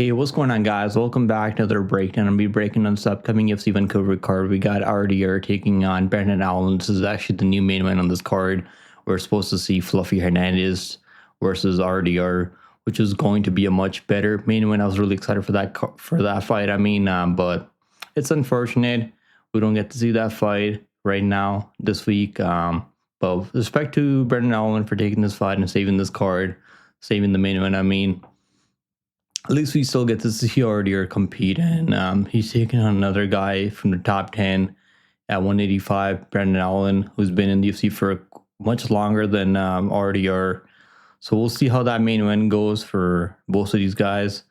Hey, what's going on, guys? Welcome back to another breakdown. I'll be breaking on this upcoming UFC Vancouver card. We got RDR taking on Brendan Allen. This is actually the new main event on this card. We're supposed to see Fluffy Hernandez versus RDR, which is going to be a much better main event. I was really excited for that fight. But it's unfortunate we don't get to see that fight right now this week. But with respect to Brendan Allen for taking this fight and saving this card, saving the main event. At least we still get to see RDR compete, and he's taking on another guy from the top 10 at 185, Brendan Allen, who's been in the UFC for much longer than RDR. So we'll see how that main event goes for both of these guys.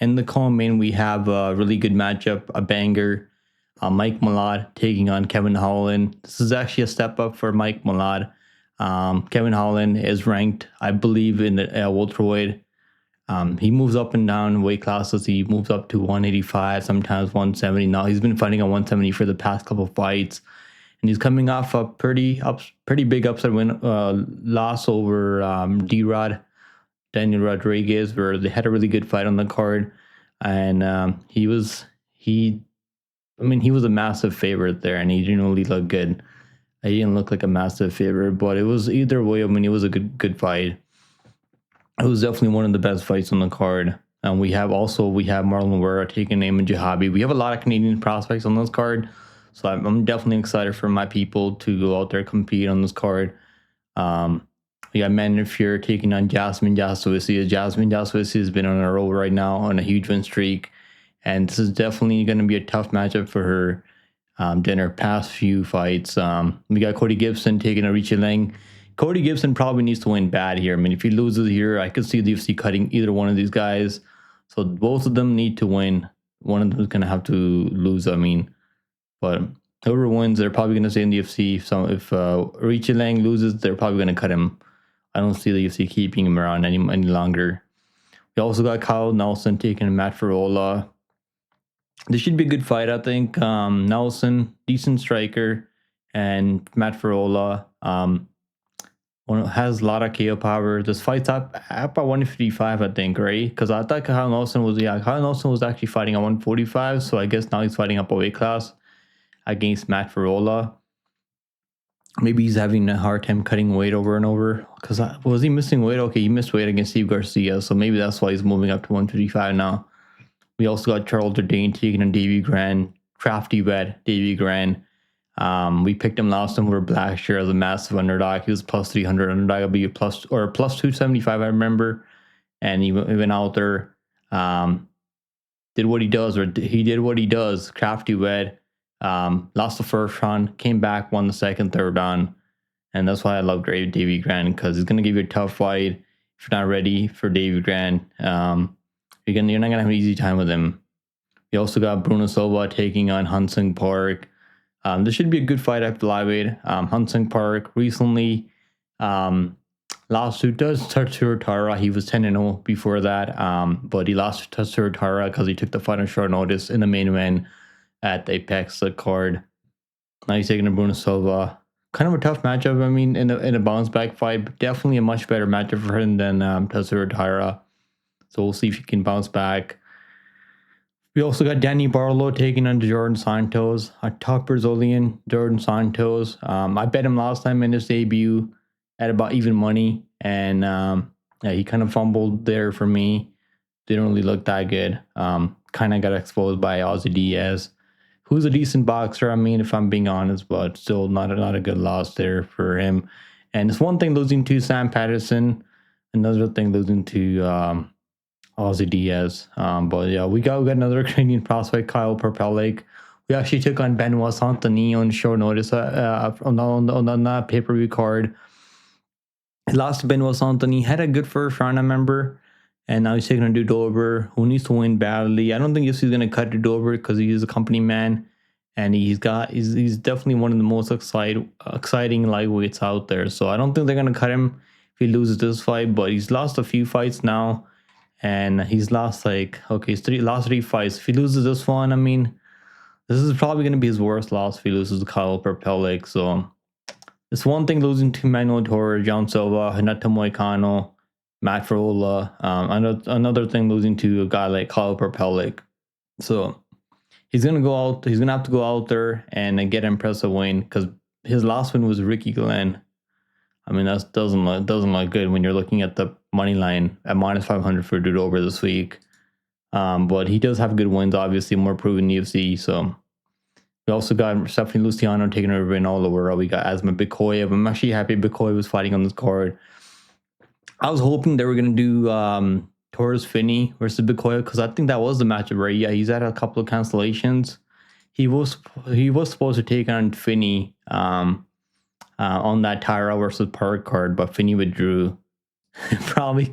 In the co-main, we have a really good matchup, a banger. Mike Malott taking on Kevin Holland. This is actually a step up for Mike Malott. Kevin Holland is ranked, I believe, in the welterweight. He moves up and down weight classes. He moves up to 185, sometimes 170. Now he's been fighting at 170 for the past couple of fights, and he's coming off a pretty big upset win, loss over Daniel Rodriguez, where they had a really good fight on the card, and he was a massive favorite there, and he didn't really look good. He didn't look like a massive favorite, but it was either way. It was a good fight. It was definitely one of the best fights on the card. And we have Marlon Vera taking Naaman Zahabi. We have a lot of Canadian prospects on this card, so I'm definitely excited for my people to go out there compete on this card. We got Manon Fiorot taking on Jasmine Jasudavicius. Jasmine Jasudavicius has been on a roll right now on a huge win streak, and this is definitely going to be a tough matchup for her than her past few fights. We got Cody Gibson taking Aoriqileng. Cody Gibson probably needs to win bad here. If he loses here, I could see the UFC cutting either one of these guys. So both of them need to win. One of them is going to have to lose, But whoever wins, they're probably going to stay in the UFC. So if Aoriqileng loses, they're probably going to cut him. I don't see the UFC keeping him around any longer. We also got Kyle Nelson taking Matt Frevola. This should be a good fight, I think. Nelson, decent striker, and Matt Frevola, has a lot of KO power. This fight's up at 155, I think, right? Because I thought Kyle Nelson was actually fighting at 145, so I guess now he's fighting up a weight class against Matt Frevola. Maybe he's having a hard time cutting weight over and over. Because was he missing weight? Okay, he missed weight against Steve Garcia, so maybe that's why he's moving up to 155 now. We also got Jourdain taking on Davy Grant, crafty vet Davy Grant. We picked him last time. We were Blackshear as a massive underdog. He was plus 300 underdog. I'll be plus 275, I remember. And he went out there, did what he does. Crafty vet. Lost the first round, came back, won the second, third round. And that's why I love Davy Grant, because he's going to give you a tough fight. If you're not ready for Davy Grant, you're not going to have an easy time with him. We also got Bruno Silva taking on Hyun-Sung Park. This should be a good fight at flyweight. Hyun-Sung Park recently lost to Tatsuro Tara. He was 10-0 before that, but he lost to Tatsuro Tara because he took the fight on short notice in the main event at the Apex card. Now he's taking a Bruno Silva. Kind of a tough matchup. In a bounce back fight, but definitely a much better matchup for him than Tatsuro Tara. So we'll see if he can bounce back. We also got Danny Barlow taking on Jourdain Santos, a top Brazilian, Jourdain Santos. I bet him last time in his debut at about even money, and he kind of fumbled there for me. Didn't really look that good. Kind of got exposed by Ozzy Diaz, who's a decent boxer, if I'm being honest, but still not a good loss there for him. And it's one thing losing to Sam Patterson, another thing losing to Ozzy Diaz. But yeah, we got another Canadian prospect, Kyle Prepolec. We actually took on Benoit Saint-Denis on short notice on that pay-per-view card. He lost to Benoit Saint-Denis. Had a good first round, I remember. And now he's taking on Dober, who needs to win badly. I don't think he's going to cut to Dober because he's a company man. And he's definitely one of the most exciting lightweights out there. So I don't think they're going to cut him if he loses this fight. But he's lost a few fights now. And he's lost last 3 fights. If he loses this one, this is probably going to be his worst loss if he loses to Kyle Prepolec. So it's one thing losing to Manuel Torres, John Silva, Renato Moicano, Matt Frevola. Another thing, losing to a guy like Prepolec. So he's gonna go out. He's gonna have to go out there and get an impressive win, because his last win was Aoriqileng. I mean, that doesn't look good when you're looking at the money line at -500 for Dober this week. But he does have good wins, obviously, more proven UFC. So we also got Stephanie Luciano taking over in all over. We got Asma Bekoev. I'm actually happy Bekoev was fighting on this card. I was hoping they were gonna do Torres Finney versus Bekoev, because I think that was the matchup, right? Yeah, he's had a couple of cancellations. He was supposed to take on Finney on that Tyra versus Park card, but Finney withdrew. probably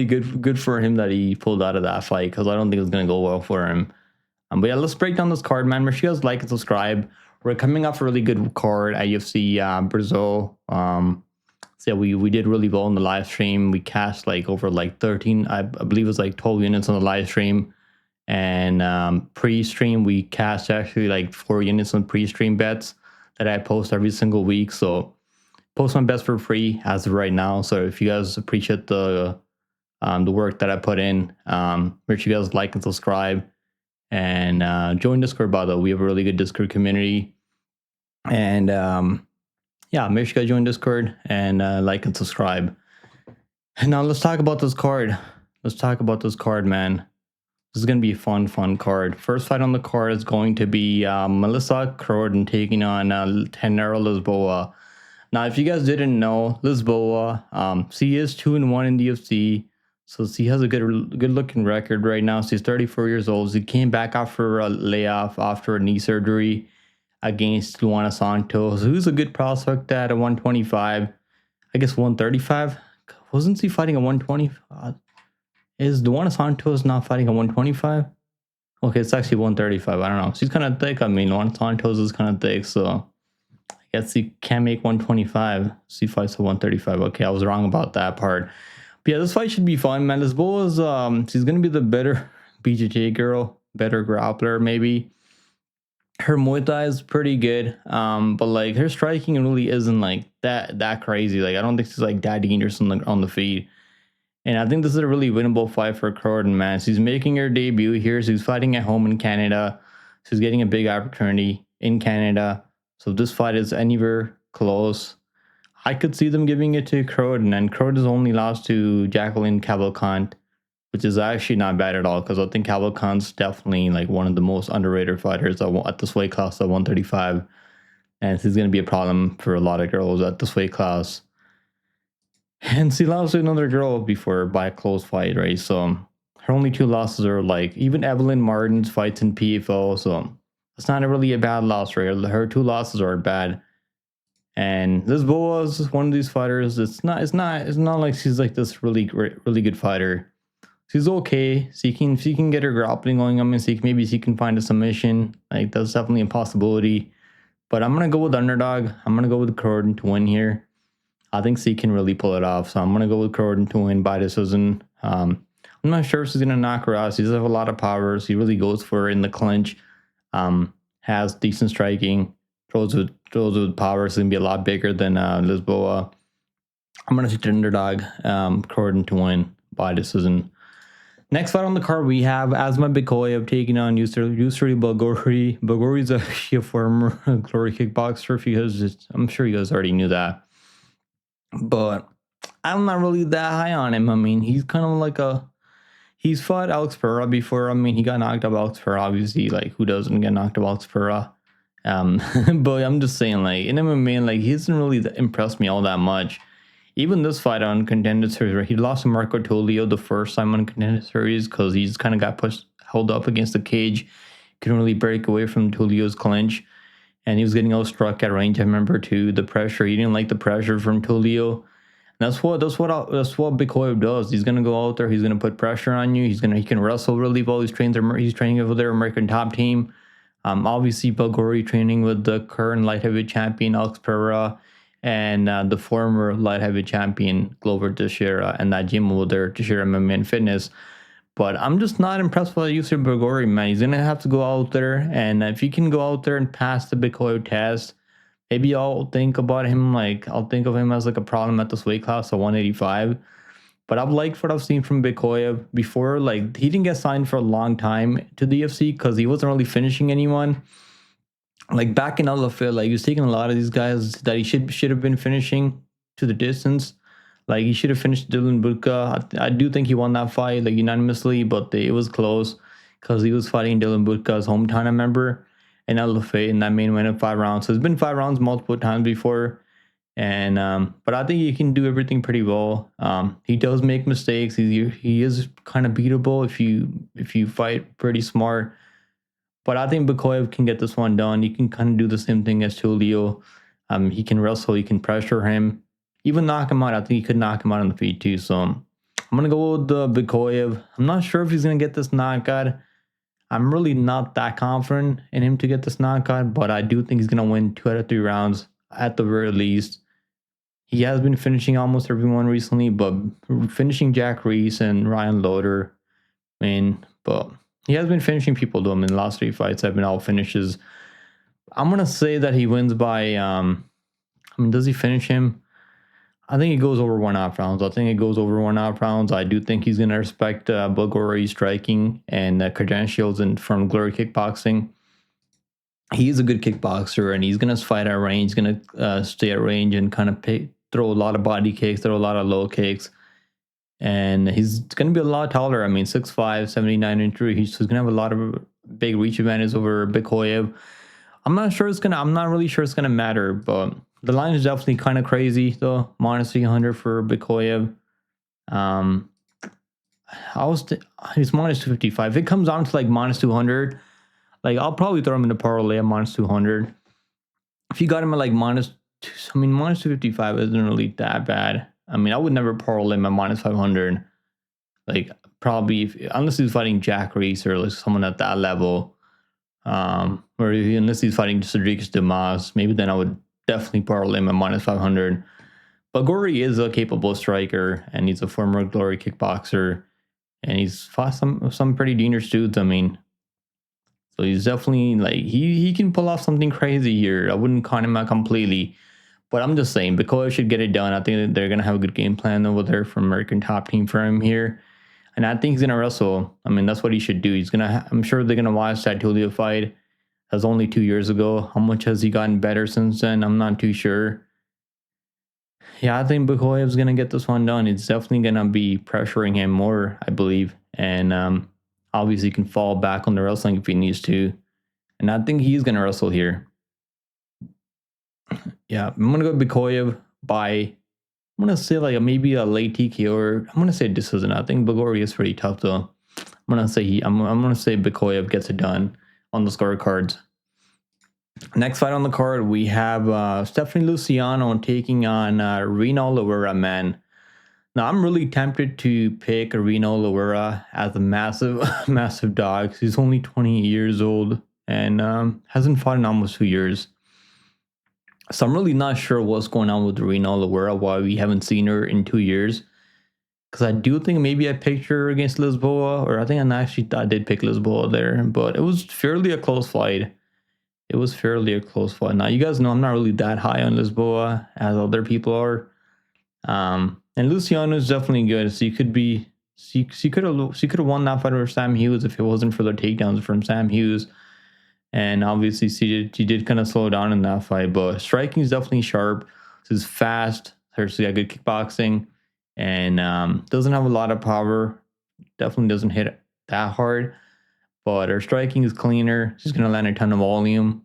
good for him that he pulled out of that fight, because I don't think it's gonna go well for him. But yeah, let's break down this card, man. Make sure you guys like and subscribe. We're coming off a really good card at UFC Brazil. So yeah, we did really well in the live stream. We cashed like over like 13, I believe it was like 12 units on the live stream. And pre-stream, we cashed actually like 4 units on pre-stream bets that I post every single week. So post my bets for free as of right now. So if you guys appreciate the work that I put in, make sure you guys like and subscribe. And join Discord, by the way. We have a really good Discord community. And yeah, make sure you guys join Discord and like and subscribe. And now let's talk about this card. Let's talk about this card, man. This is going to be a fun card. First fight on the card is going to be Melissa Croden taking on Tenero Lisboa. Now, if you guys didn't know, Lisboa, she is 2-1 in the UFC. So she has a good looking record right now. She's 34 years old. She came back after a layoff after a knee surgery against Luana Santos, who's a good prospect at a 125. I guess 135. Wasn't she fighting a 120? Is Luana Santos not fighting a 125? Okay, it's actually 135. I don't know. She's kind of thick. I mean, Luana Santos is kind of thick, so I guess she can't make 125. She fights a 135. Okay, I was wrong about that part. But yeah, this fight should be fun, man. Lisboa's she's gonna be the better BJJ girl, better grappler maybe. Her Muay Thai is pretty good, but like her striking really isn't like that crazy. Like I don't think she's like that dangerous on the feet. And I think this is a really winnable fight for Croden, man. She's making her debut here. She's fighting at home in Canada. She's getting a big opportunity in Canada. So if this fight is anywhere close, I could see them giving it to Croden. And Croden's only lost to Jacqueline Cavalcante, which is actually not bad at all, because I think Cavalcante's definitely like one of the most underrated fighters at this weight class at 135. And she's going to be a problem for a lot of girls at this weight class. And she lost to another girl before by a close fight, right? So her only 2 losses are like, even Evelyn Martin's fights in PFL. So it's not really a bad loss, right? Her 2 losses are bad. And Lisboa is one of these fighters. It's not like she's like this really good fighter. She's okay. She can get her grappling going. I mean, maybe she can find a submission. Like that's definitely a possibility. But I'm gonna go with underdog. I'm gonna go with Croden to win here. I think she can really pull it off. So I'm gonna go with Croden to win by decision. I'm not sure if she's gonna knock her out. She does have a lot of power. She really goes for her in the clinch. Has decent striking. Throws with power. It's gonna be a lot bigger than Lisboa. I'm gonna take the underdog, Croden to win by decision. Next fight on the card, we have Asma Bekoev taking on Yusri Belgaroui. Belgaroui is actually a former glory kickboxer. I'm sure you guys already knew that, but I'm not really that high on him. I mean, he's kind of like he's fought Alex Pereira before. I mean, he got knocked out Alex Pereira. Obviously, like who doesn't get knocked out Alex Pereira? But I'm just saying, like in MMA, like he hasn't really impressed me all that much. Even this fight on Contender Series, he lost to Marco Tulio the first time on Contender Series because he just kind of got held up against the cage. Couldn't really break away from Tulio's clinch. And he was getting outstruck at range, I remember, too. The pressure, he didn't like the pressure from Tulio. And that's what Bekoev does. He's gonna go out there, he's gonna put pressure on you. He can wrestle really well. He's training over their American top team. Obviously Belgaroui training with the current light heavyweight champion Alex Pereira and the former light heavyweight champion Glover Teixeira, and that gym over there, Teixeira MMA and Fitness. But I'm just not impressed with Yusri Belgaroui, man. He's gonna have to go out there, and if he can go out there and pass the Bekoev test, maybe I'll think about him. Like I'll think of him as like a problem at this weight class of 185. But I've liked what I've seen from Bekoev before. Like, he didn't get signed for a long time to the UFC because he wasn't really finishing anyone. Like, back in LFA, like, he was taking a lot of these guys that he should have been finishing to the distance. Like, he should have finished Dylan Budka. I do think he won that fight, like, unanimously, but it was close because he was fighting Dylan Budka's hometown member in LFA in that main win of 5 rounds. So it's been 5 rounds multiple times before. And but I think he can do everything pretty well. He does make mistakes. He is kind of beatable if you fight pretty smart. But I think Bekoev can get this one done. He can kind of do the same thing as Tulio. He can wrestle. He can pressure him. Even knock him out. I think he could knock him out on the feet too. So I'm going to go with Bekoev. I'm not sure if he's going to get this knockout. I'm really not that confident in him to get this knockout. But I do think he's going to win 2 out of 3 rounds at the very least. He has been finishing almost everyone recently. But finishing Jack Reese and Ryan Loader. But he has been finishing people though. In the last 3 fights have been all finishes. I'm going to say that he wins by... does he finish him? I think it goes over 1.5 rounds. I do think he's going to respect Belgaroui striking and credentials from Glory Kickboxing. He is a good kickboxer, and he's going to fight at range. He's going to stay at range and kind of throw a lot of body kicks, throw a lot of low kicks. And he's going to be a lot taller. 6'5", 79 inches. He's going to have a lot of big reach advantage over Bekoev. I'm not really sure it's going to matter, but the line is definitely kind of crazy, though. Minus 300 for Bekoev. He's minus 255. If it comes down to like minus 200, like I'll probably throw him in the parlay at minus 200. If you got him at like minus 255 isn't really that bad. I would never parlay him at minus 500. Like probably unless he's fighting Jack Reese or like someone at that level. Or unless he's fighting Cedric Demas, maybe then I would definitely parlay him at minus 500. But Gory is a capable striker, and he's a former Glory kickboxer, and he's fought some pretty dangerous dudes. So he's definitely like he can pull off something crazy here. I wouldn't count him out completely, but I'm just saying Bekoev should get it done. I think that they're gonna have a good game plan over there from American Top Team for him here. And I think he's gonna wrestle. That's what he should do. I'm sure they're gonna watch that Tulio fight. That was only 2 years ago. How much has he gotten better since then? I'm not too sure. Yeah, I think Bekoev's gonna get this one done. It's definitely gonna be pressuring him more, I believe. And obviously he can fall back on the wrestling if he needs to. And I think he's gonna wrestle here. Yeah, I'm gonna go Bekoev by... I'm going to say like maybe a late TKO, or I'm going to say decision. I think Belgaroui is pretty tough though. I'm going to say Bekoev gets it done on the scorecards. Next fight on the card, we have Stephanie Luciano taking on Reno Oliveira, man. Now, I'm really tempted to pick Reno Oliveira as a massive dog. He's only 20 years old and hasn't fought in almost 2 years. So I'm really not sure what's going on with Reno Oliveira, why we haven't seen her in 2 years. Because I do think maybe I picked her against Lisboa, or I did pick Lisboa there, but it was fairly a close fight. Now, you guys know I'm not really that high on Lisboa as other people are. And Luciano is definitely good. So she could have won that fight over Sam Hughes if it wasn't for the takedowns from Sam Hughes. And obviously, she did kind of slow down in that fight. But striking is definitely sharp. She's fast. She's got good kickboxing. And doesn't have a lot of power. Definitely doesn't hit that hard. But her striking is cleaner. She's going to land a ton of volume.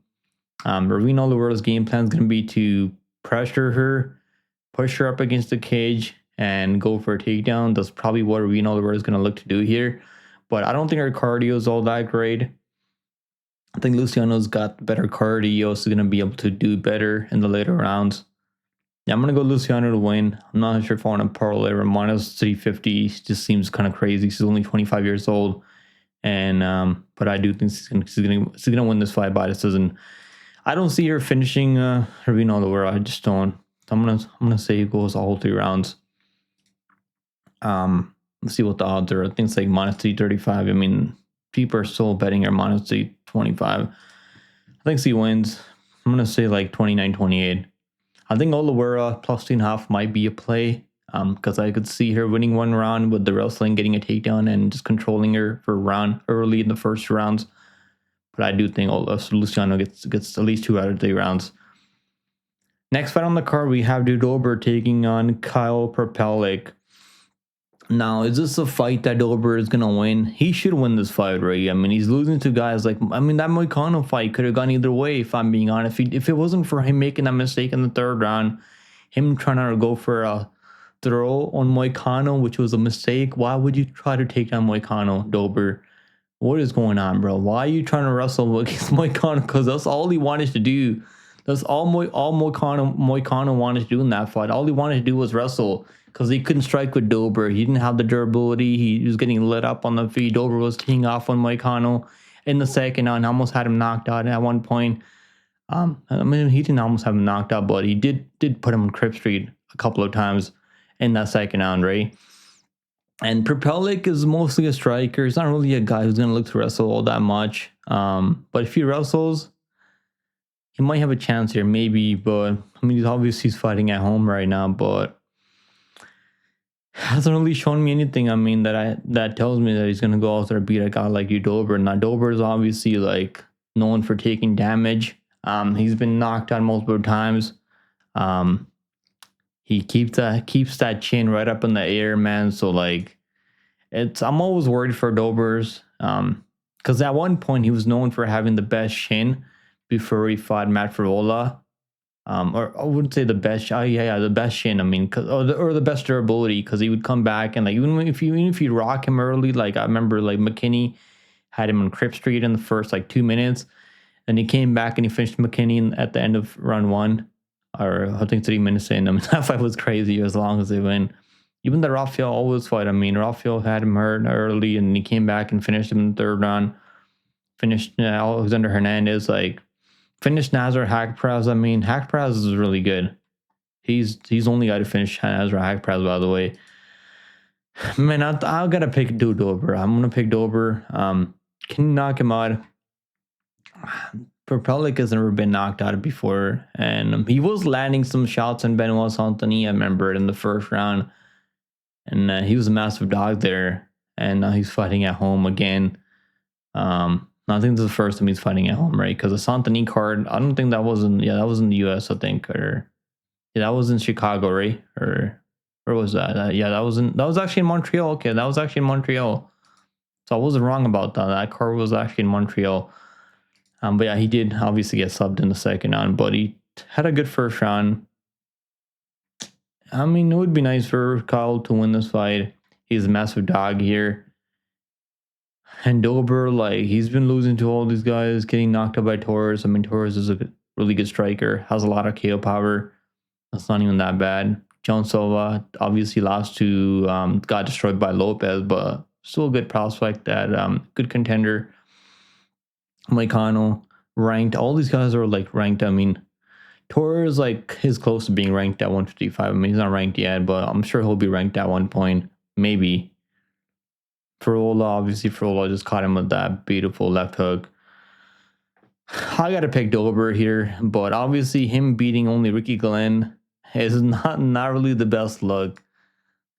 Reno Oliveira's game plan is going to be to pressure her, push her up against the cage, and go for a takedown. That's probably what Reno Oliveira is going to look to do here. But I don't think her cardio is all that great. I think Luciano's got better cardio, so he's going to be able to do better in the later rounds. Yeah, I'm going to go Luciano to win. I'm not sure if I want to parlay her. Minus 350 just seems kind of crazy. She's only 25 years old. And but I do think she's gonna win this fight by decision. I don't see her finishing Reno Oliveira. I just don't. I'm gonna say it goes all 3 rounds. Let's see what the odds are. I think it's like minus 335. People are still betting her minus 325. I think she wins. I'm gonna say like 29-28. I think Oliveira plus 2.5 might be a play. because I could see her winning one round with the wrestling, getting a takedown, and just controlling her for a round early in the first rounds. But I do think Luciano gets at least 2 out of 3 rounds. Next fight on the card, we have Dober taking on Prepolec. Now, is this a fight that Dober is going to win? He should win this fight, right? I mean, he's losing to guys like, that Moicano fight could have gone either way, if I'm being honest. If it wasn't for him making that mistake in the 3rd round, him trying to go for a throw on Moicano, which was a mistake, why would you try to take down Moicano, Dober? What is going on, bro? Why are you trying to wrestle against Moicano? Because that's all he wanted to do. That's all Moicano wanted to do in that fight. All he wanted to do was wrestle, because he couldn't strike with Dober. He didn't have the durability. He was getting lit up on the feet. Dober was teeing off on Moicano in the 2nd round. Almost had him knocked out at one point. I mean, he didn't almost have him knocked out, but he did put him on Crip Street a couple of times in that 2nd round, right? And Prepolec is mostly a striker. He's not really a guy who's going to look to wrestle all that much. But if he wrestles, he might have a chance here, maybe. But, I mean, he's fighting at home right now, but hasn't really shown me anything. I mean, that tells me that he's going to go out there and beat a guy like Dober. Now, Dober is obviously, like, known for taking damage. He's been knocked out multiple times. He keeps that chin right up in the air, man. So, like, I'm always worried for Dober's, because at one point he was known for having the best chin before he fought Matt Frevola. Or I wouldn't say the best. Oh yeah, the best chin. I mean, or the best durability, because he would come back and, like, even if you rock him early, like I remember, like, McKinney had him on Crip Street in the first, like, 2 minutes, and he came back and he finished McKinney at the end of round 1. Or I think 3 minutes in. I mean, that fight was crazy as long as they win. Even the Rafael always fight. I mean, Rafael had him hurt early and he came back and finished him in the 3rd round. Finished Alexander Hernandez, like, finished Nazar Haqparast. I mean, Haqparast is really good. He's the only guy to finish Nazar Haqparast, by the way. Man, I gotta pick Dober. I'm gonna pick Dober. Can you knock him out? Prepolec has never been knocked out before, and he was landing some shots on Benoit Saint-Denis, I remember, in the 1st round, and he was a massive dog there, and now he's fighting at home again. I think this is the first time he's fighting at home, right? Because the Saint-Denis card, I don't think that was in the US, I think, or that was in Chicago, right? Or where was that? That was actually in Montreal. Okay, that was actually in Montreal. So I wasn't wrong about that. That card was actually in Montreal. But yeah, he did obviously get subbed in the 2nd round, but he had a good 1st round. I mean, it would be nice for Kyle to win this fight. He's a massive dog here. And Dober, like, he's been losing to all these guys, getting knocked out by Torres. I mean, Torres is a really good striker, has a lot of KO power. That's not even that bad. John Silva obviously lost to, got destroyed by Lopez, but still a good prospect, that good contender. Moicano ranked. All these guys are, like, ranked. I mean, Torres, like, is close to being ranked at 155. I mean, he's not ranked yet, but I'm sure he'll be ranked at one point, maybe. Frevola just caught him with that beautiful left hook. I gotta pick Dober here, but obviously him beating only Aoriqileng is not really the best look.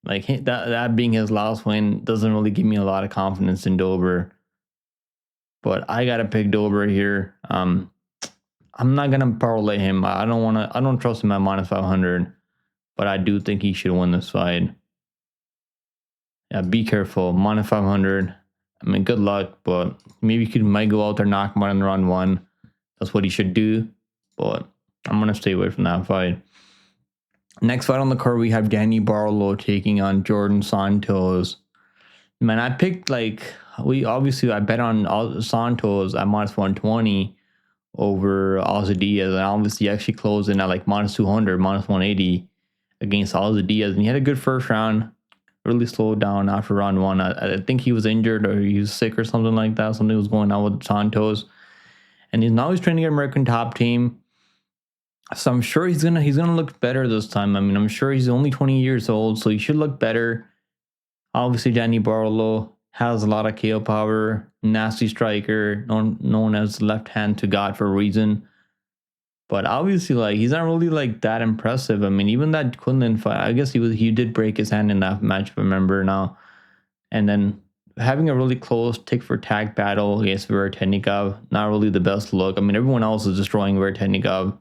Like, that being his last win doesn't really give me a lot of confidence in Dober. But I gotta pick Dober here. I'm not gonna parlay him. I don't trust him at -500, but I do think he should win this fight. Yeah, be careful. -500. I mean, good luck, but maybe he might go out there, knock him out in round 1. That's what he should do. But I'm gonna stay away from that fight. Next fight on the card, we have Danny Barlow taking on Jourdain Santos. Man, I picked, like, I bet on Santos at -120 over Ozzy Diaz, and obviously actually closed in at like -200, -180 against Ozzy Diaz, and he had a good 1st round. Really slowed down after round 1. I think he was injured or he was sick or something like that. Something was going on with Santos, and he's training at American Top Team. So I'm sure he's gonna look better this time. I mean, I'm sure he's only 20 years old, so he should look better. Obviously, Danny Barlow has a lot of KO power, nasty striker, known as left hand to God for a reason. But obviously, like, he's not really like that impressive. I mean, even that Quinlan fight, I guess he did break his hand in that match, if I remember now. And then having a really close tick for tag battle against Vera, not really the best look. I mean, everyone else is destroying Vera,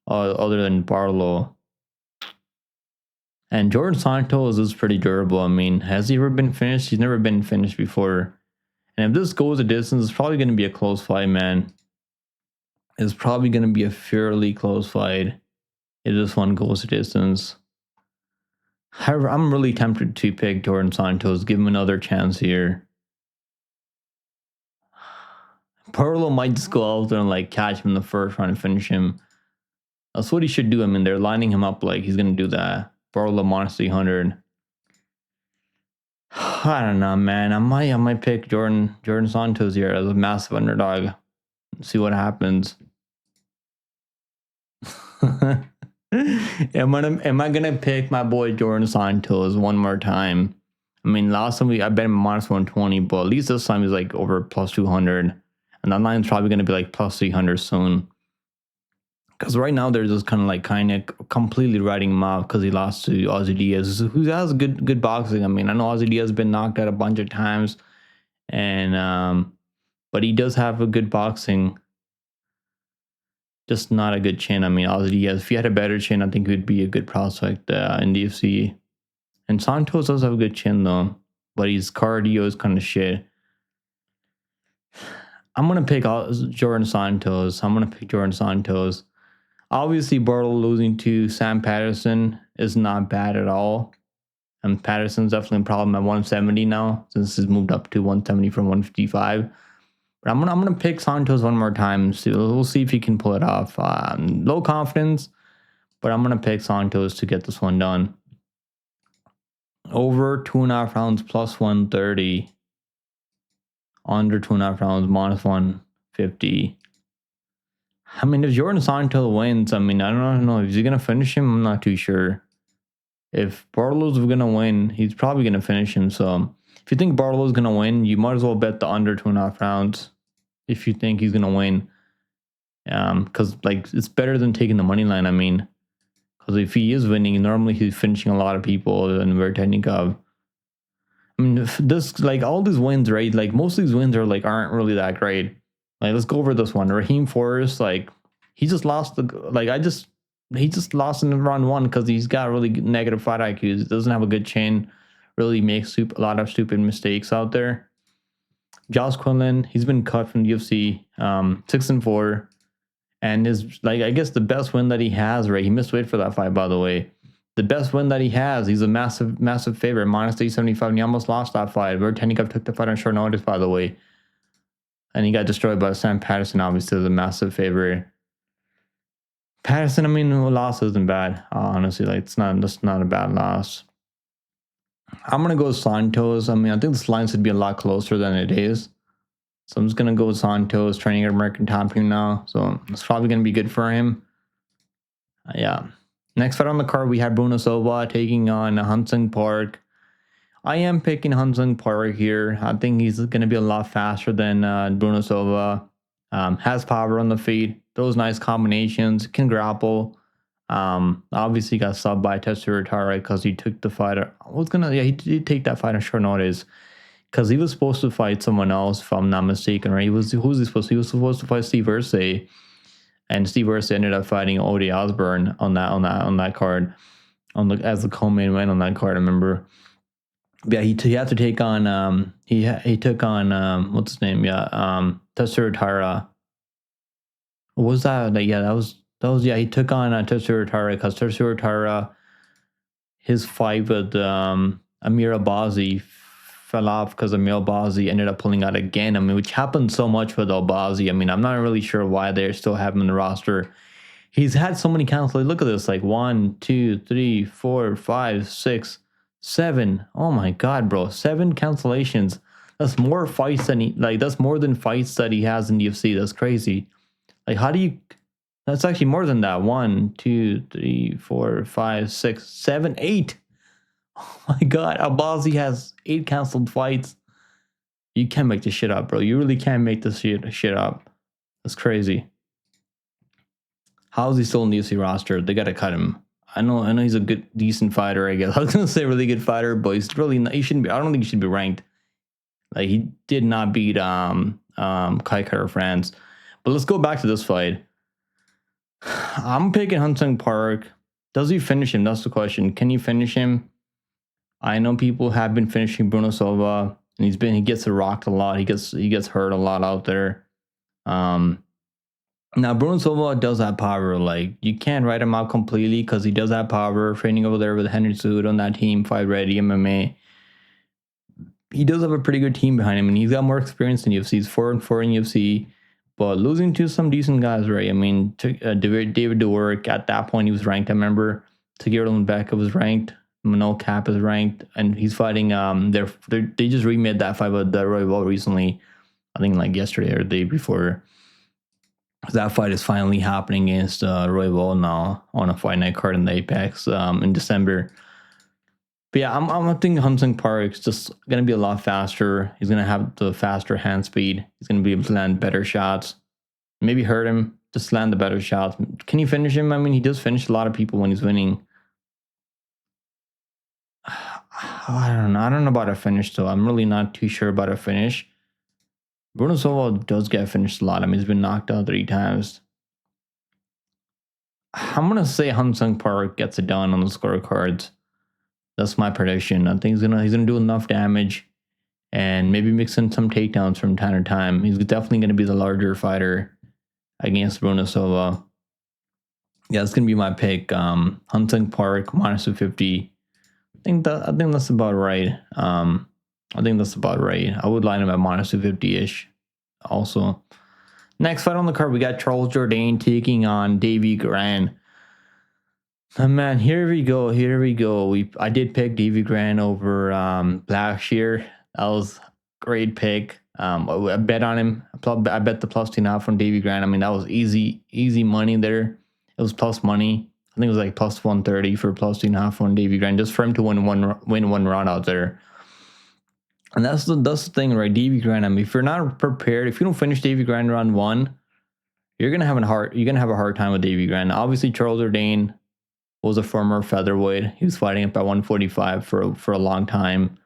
other than Barlow. And Jordan Santos is pretty durable. I mean, has he ever been finished? He's never been finished before. And if this goes a distance, it's probably going to be a close fight, man. It's probably going to be a fairly close fight if this one goes a distance. However, I'm really tempted to pick Jordan Santos, give him another chance here. Barlow might just go out there and like catch him in the first round and finish him. That's what he should do. I mean, they're lining him up like he's going to do that. Barlow minus 300. I don't know, man. I might pick Jordan Santos here as a massive underdog. See what happens. Am I gonna pick my boy Jordan Santos one more time? I mean, last time I bet him minus 120, but at least this time he's like over plus 200, and that line's probably gonna be like plus 300 soon. Because right now they're just kind of completely writing him off because he lost to Ozzy Diaz, who has good boxing. I mean, I know Ozzy Diaz has been knocked out a bunch of times, and but he does have a good boxing. Just not a good chin. I mean, Ozzy Diaz, if he had a better chin, I think he would be a good prospect in the UFC. And Santos does have a good chin though, but his cardio is kind of shit. I'm gonna pick Jordan Santos. Obviously, Barlow losing to Sam Patterson is not bad at all. And Patterson's definitely a problem at 170 now, since he's moved up to 170 from 155. But I'm gonna pick Santos one more time. So we'll see if he can pull it off. Low confidence, but I'm gonna pick Santos to get this one done. Over 2.5 rounds plus 130. Under 2.5 rounds minus 150. I mean, if Jordan Santos wins, I mean, I don't know. Is he going to finish him? I'm not too sure. If Barlow's going to win, he's probably going to finish him. So if you think Barlow's going to win, you might as well bet the under 2.5 rounds if you think he's going to win. Because, like, it's better than taking the money line, I mean. Because if he is winning, normally he's finishing a lot of people and Vertenikov. I mean, this, like, all these wins, right? Like, most of these wins are, like, aren't really that great. Like, let's go over this one. Raheem Forrest, like, he just lost he just lost in round one because he's got really negative fight IQ. He doesn't have a good chin. Really makes a lot of stupid mistakes out there. Josh Quinlan, he's been cut from the UFC, 6-4. And is, like, I guess the best win that he has, right? He missed weight for that fight, by the way. The best win that he has, he's a massive favorite, minus 375, and he almost lost that fight. Vertenikov took the fight on short notice, by the way. And he got destroyed by Sam Patterson, obviously, the massive favorite. Patterson, I mean, the loss isn't bad, honestly. Like, that's not a bad loss. I'm going to go with Santos. I mean, I think this line should be a lot closer than it is. So I'm just going to go with Santos, training at American Top Team now. So it's probably going to be good for him. Yeah. Next fight on the card, we have Bruno Silva taking on Hyun-Sung Park. I am picking Hyun-Sung Park here. I think he's going to be a lot faster than Bruno Silva. Has power on the feet. Those nice combinations. Can grapple. Obviously got subbed by Tetsuya Tara because he took the fight. He did take that fight on short notice. Because he was supposed to fight someone else, if I'm not mistaken, right? He was supposed to fight Steve Irsay. And Steve Irsay ended up fighting Ode Osbourne on that card. As the co-main event on that card, I remember. Yeah, he had to take on he took on what's his name? Yeah, Tetsuya Tara. What was that? He took on Tetsuya Tara because Tetsuya Tara, his fight with Amir Albazi fell off because Amir Albazi ended up pulling out again. I mean, which happened so much with Albazi. I mean, I'm not really sure why they still have him in the roster. He's had so many cancels. Look at this, like 1, 2, 3, 4, 5, 6, 7. Oh my god, bro. 7 cancellations. That's more fights than that's more than fights that he has in the UFC. That's crazy. Like, how do you... That's actually more than that. 1, 2, 3, 4, 5, 6, 7, 8. Oh my god. Albazi has 8 canceled fights. You can't make this shit up, bro. You really can't make this shit up. That's crazy. How is he still in the UFC roster? They got to cut him. I know he's a decent fighter, I guess. I was going to say really good fighter, but he's really not, he shouldn't be. I don't think he should be ranked. Like, he did not beat Kai Kara France. But let's go back to this fight. I'm picking Hyun-Sung Park. Does he finish him? That's the question. Can he finish him? I know people have been finishing Bruno Silva, and he gets rocked a lot. He gets hurt a lot out there. Now Bruno Silva does have power. Like, you can't write him out completely because he does have power. Training over there with Henry Cejudo on that team, Fight Ready MMA. He does have a pretty good team behind him, and he's got more experience in UFC. He's 4-4 in UFC, but losing to some decent guys, right? I mean, David Dober, at that point, he was ranked. I remember Tagir Bekoev was ranked. Manol Cap is ranked, and he's fighting. They just remade that fight with Royval recently. I think like yesterday or the day before. That fight is finally happening against Royval now on a fight night card in the Apex in December. But yeah, I'm thinking Hyun-Sung Park's just gonna be a lot faster. He's gonna have the faster hand speed. He's gonna be able to land better shots. Maybe hurt him, just land the better shots. Can he finish him? I mean, he does finish a lot of people when he's winning. I don't know about a finish though. I'm really not too sure about a finish. Bruno Silva does get finished a lot. I mean, he's been knocked out 3 times. I'm gonna say Hyun-Sung Park gets it done on the scorecards. That's my prediction. I think he's gonna do enough damage, and maybe mix in some takedowns from time to time. He's definitely gonna be the larger fighter against Bruno Silva. Yeah, it's gonna be my pick. Hyun-Sung Park -250. I think that's about right. I think that's about right. I would line him at -250-ish. Also, next fight on the card, we got Charles Jourdain taking on Davy Gran. Man, here we go. I did pick Davy Gran over Blackshear. That was a great pick. I bet on him. I bet the +2.5 from Davy Gran. I mean, that was easy money there. It was plus money. I think it was like +130 for +2.5 on Davy Gran, just for him to win one round out there. And that's the thing, right? Davy Gran. I mean, if you're not prepared, if you don't finish Davy Gran round 1, you're gonna have a hard time with Davy Gran. Obviously, Charles Jourdain was a former featherweight. He was fighting up at 145 for a long time,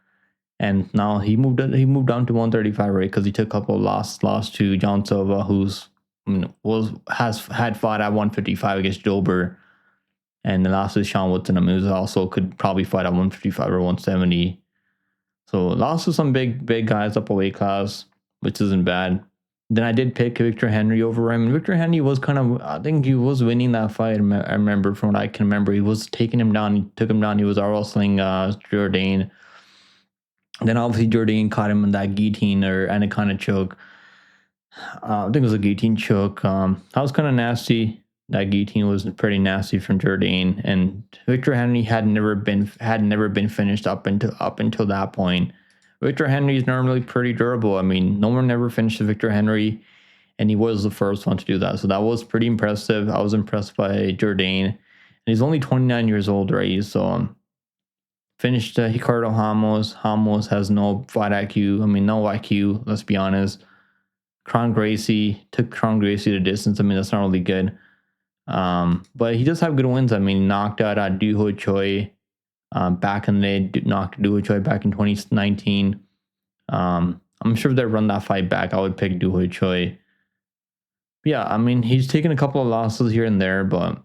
and now he moved down to 135, right? Because he took a couple of lost to John Silva, who's had fought at 155 against Dober, and the last is Sean Woodson, who also could probably fight at 155 or 170. So lost to some big guys up a weight class, which isn't bad. Then I did pick Victor Henry over him. And Victor Henry was I think he was winning that fight. I remember from what I can remember. He was taking him down. He took him down. He was wrestling Jourdain. Then obviously Jourdain caught him in that guillotine or anaconda choke. I think it was a guillotine choke. That was kind of nasty. That guillotine was pretty nasty from Jourdain, and Victor Henry had never been finished up until that point. Victor Henry is normally pretty durable. I mean, no one ever finished Victor Henry, and he was the first one to do that. So that was pretty impressive. I was impressed by Jourdain, and he's only 29 years old, right? So finished Ricardo Ramos. Ramos has no fight IQ. I mean, no IQ. Let's be honest. Kron Gracie took Kron Gracie the distance. I mean, that's not really good. But he does have good wins. I mean, knocked out Doo Ho Choi back in the day, knocked Doo Ho Choi back in 2019. I'm sure if they run that fight back, I would pick Doo Ho Choi. Yeah, I mean, he's taken a couple of losses here and there, but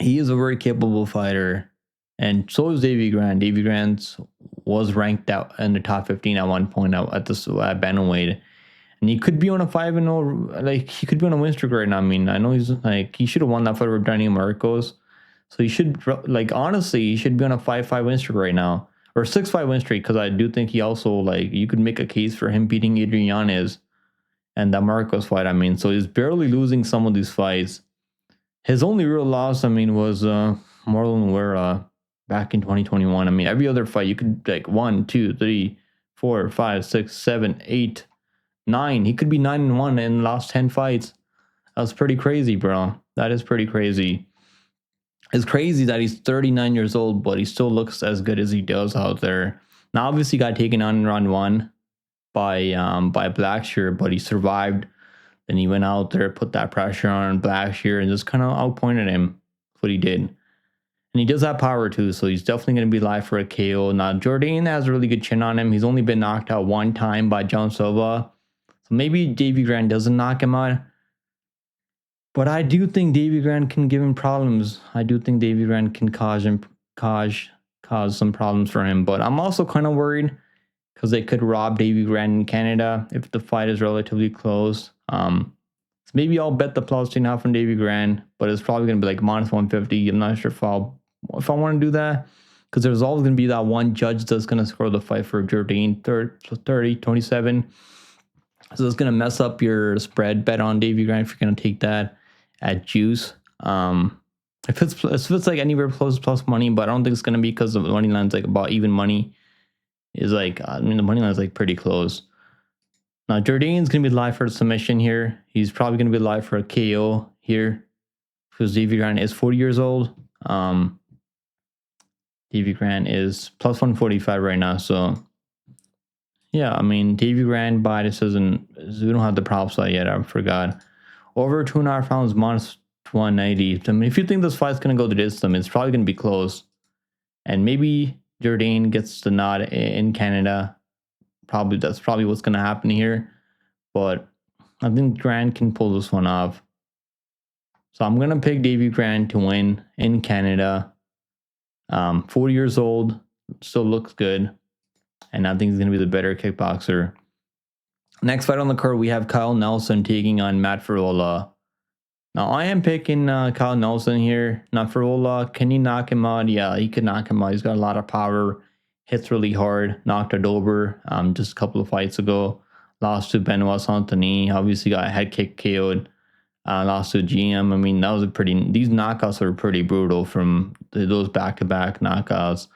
he is a very capable fighter. And so is Davy Gran. Davy Gran was ranked out in the top 15 at one point at bantamweight. And he could be on a 5-0, like he could be on a win streak right now. I mean, I know he should have won that fight with Daniel Marcos. So he should, honestly, he should be on a 5-5 win streak right now. Or 6-5 win streak, because I do think he also, you could make a case for him beating Adrian Yanez and that Marcos fight. I mean, so he's barely losing some of these fights. His only real loss, was Marlon Vera back in 2021. I mean, every other fight, you could, 1, 2, 3, 4, 5, 6, 7, 8, 9. He could be 9-1 in the last 10 fights. That's pretty crazy, bro. That is pretty crazy. It's crazy that he's 39 years old, but he still looks as good as he does out there. Now, obviously, he got taken on in round 1 by Blackshear, but he survived Then he went out there, put that pressure on Blackshear, and just kind of outpointed him. That's what he did. And he does have power too, so he's definitely going to be live for a KO. Now, Jourdain has a really good chin on him. He's only been knocked out one time by John Silva. So maybe Davy Grant doesn't knock him out. But I do think Davy Grant can give him problems. I do think Davy Grant can cause some problems for him. But I'm also kind of worried because they could rob Davy Grant in Canada if the fight is relatively close. So maybe I'll bet the plus 2.5 on Davy Grant, but it's probably going to be like minus 150. I'm not sure if I want to do that, because there's always going to be that one judge that's going to score the fight for Jourdain 30-27. So it's going to mess up your spread bet on Davy Grant if you're going to take that at juice. If it's like anywhere close plus money, but I don't think it's going to be, because the money line's like about even money. Is like, I mean, the money line's like pretty close. Now, Jourdain's going to be live for a submission here. He's probably going to be live for a KO here, because Davy Grant is 40 years old. Davy Grant is plus 145 right now. So, yeah, I mean, Davy Grant by decision. We don't have the prop side yet. I forgot. Over 2.5 rounds, minus 190. I mean, if you think this fight's going to go the distance, it's probably going to be close. And maybe Jourdain gets the nod in Canada. That's probably what's going to happen here. But I think Grant can pull this one off. So I'm going to pick Davy Grant to win in Canada. 40 years old, still looks good. And I think he's going to be the better kickboxer. Next fight on the card, we have Kyle Nelson taking on Matt Frevola. Now, I am picking Kyle Nelson here. Now, Frevola, can he knock him out? Yeah, he could knock him out. He's got a lot of power. Hits really hard. Knocked a Dober just a couple of fights ago. Lost to Benoit Saint-Denis. Obviously got a head kick KO'd. Lost to GM. I mean, these knockouts are pretty brutal from those back-to-back knockouts.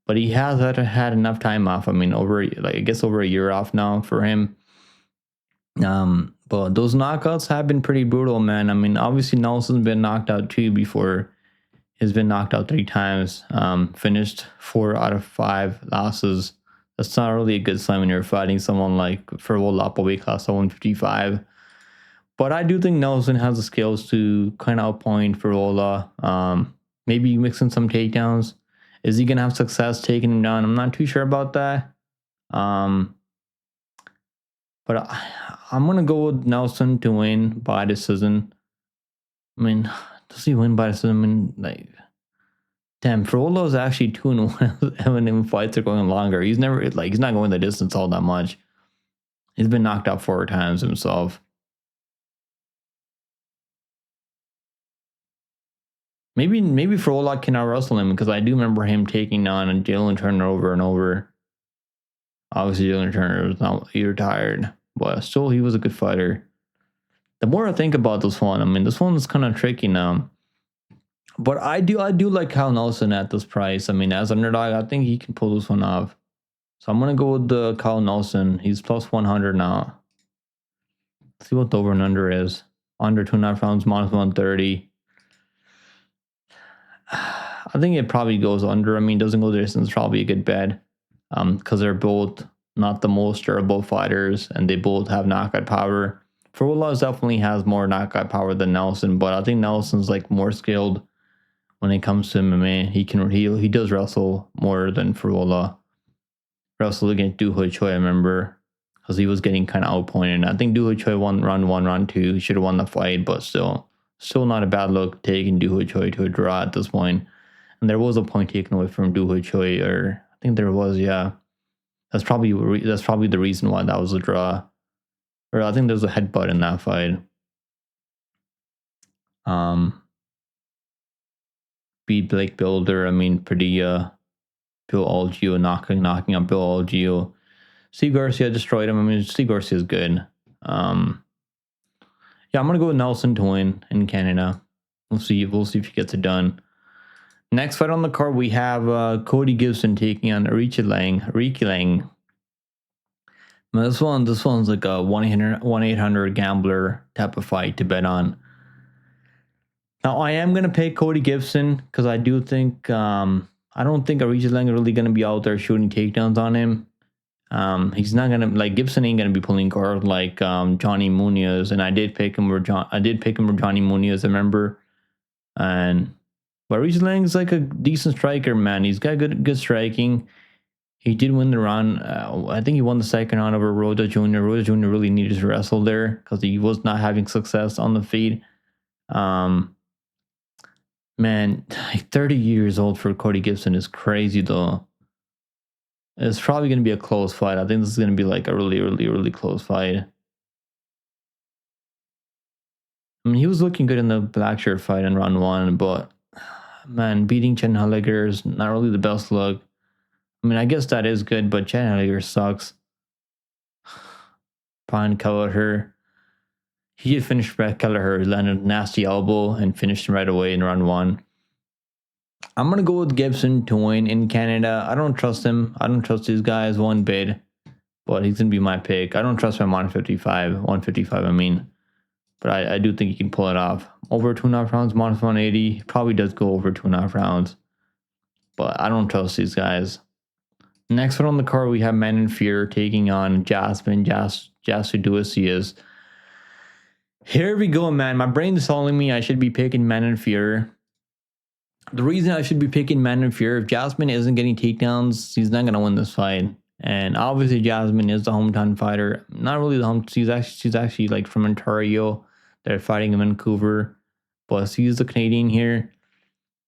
But he has had enough time off. I mean, over a year off now for him. But those knockouts have been pretty brutal, man. I mean, obviously Nelson's been knocked out too before. He's been knocked out 3 times. Finished 4 out of 5 losses. That's not really a good sign when you're fighting someone like Frevola up a weight class at 155. But I do think Nelson has the skills to kind of outpoint Frevola. Maybe mix in some takedowns. Is he going to have success taking him down? I'm not too sure about that. But I'm going to go with Nelson to win by decision. I mean, does he win by decision? I mean, like, damn, Frevola is actually 2-1 when fights are going longer. He's not going the distance all that much. He's been knocked out 4 times himself. Maybe Frevola cannot wrestle him, because I do remember him taking on Jalen Turner over and over. Obviously, Jalen Turner was not retired, but still, he was a good fighter. The more I think about this one, I mean, this one's kind of tricky now. But I do like Kyle Nelson at this price. I mean, as an underdog, I think he can pull this one off. So I'm going to go with the Kyle Nelson. He's plus 100 now. Let's see what the over and under is. Under 2.5 rounds, minus 130. I think it probably goes under. I mean, doesn't go the distance. Probably a good bet. Because they're both not the most durable fighters, and they both have knockout power. Frevola definitely has more knockout power than Nelson, but I think Nelson's like more skilled when it comes to MMA. He does wrestle more than Frevola. Wrestled against Du Ho Choi, I remember, because he was getting kind of outpointed. I think Du Ho Choi won round 1, round 2. He should have won the fight, but still not a bad look taking Du Ho Choi to a draw at this point. And there was a point taken away from Du Ho Choi, or I think there was, yeah. That's probably the reason why that was a draw. Or I think there's a headbutt in that fight. Beat Blake Builder. I mean, Padilla, Bill Algeo knocking out Bill Algeo. Steve Garcia destroyed him. I mean, Steve Garcia is good. Yeah, I'm gonna go with Nelson to win in Canada. We'll see if he gets it done. Next fight on the card, we have Cody Gibson taking on Aoriqileng. This one's like a 1-800 gambler type of fight to bet on. Now, I am going to pick Cody Gibson, because I do think, I don't think Aoriqileng is really going to be out there shooting takedowns on him. He's not gonna like Gibson ain't gonna be pulling guard like Johnny Munoz, and I did pick him over Johnny Munoz, I remember. And but Aoriqileng is like a decent striker, man. He's got good striking. He did win the round. I think he won the second round over Roda Jr. Roda Jr. really needed to wrestle there because he was not having success on the feet. Man, 30 years old for Cody Gibson is crazy though. It's probably going to be a close fight. I think this is going to be like a really close fight. I mean, he was looking good in the black shirt fight in round 1, but man, beating Chen Haliger is not really the best look. I mean, I guess that is good, but Chen Haliger sucks. Brian Kelleher. He did finish Brett Kelleher, landed a nasty elbow and finished him right away in round 1. I'm going to go with Gibson to win in Canada. I don't trust him. I don't trust these guys one bit, but he's going to be my pick. I don't trust him 155, I mean. But I do think he can pull it off. Over 2.5 rounds, minus 180. Probably does go over 2.5 rounds. But I don't trust these guys. Next one on the card, we have Manon Fiorot taking on Jasudavicius. Here we go, man. My brain's telling me I should be picking Manon Fiorot. The reason I should be picking Manon Fiorot, if Jasmine isn't getting takedowns, he's not going to win this fight. And obviously Jasmine is the hometown fighter. Not really the home. She's actually like from Ontario. They're fighting in Vancouver. But she's the Canadian here.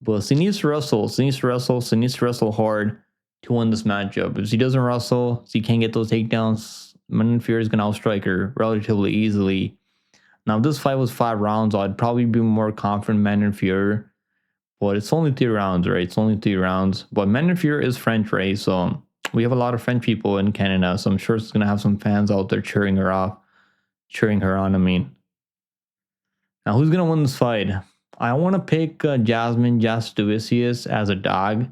But she needs to wrestle. She needs to wrestle hard to win this matchup. If she doesn't wrestle, she can't get those takedowns. Manon Fiorot is going to outstrike her relatively easily. Now, if this fight was 5 rounds, I'd probably be more confident in Manon Fiorot. But it's only 3 rounds, right? It's only 3 rounds. But Manon Fiorot is French, right? So we have a lot of French people in Canada. So I'm sure it's going to have some fans out there cheering her on, I mean. Now, who's going to win this fight? I want to pick Jasudavicius as a dog.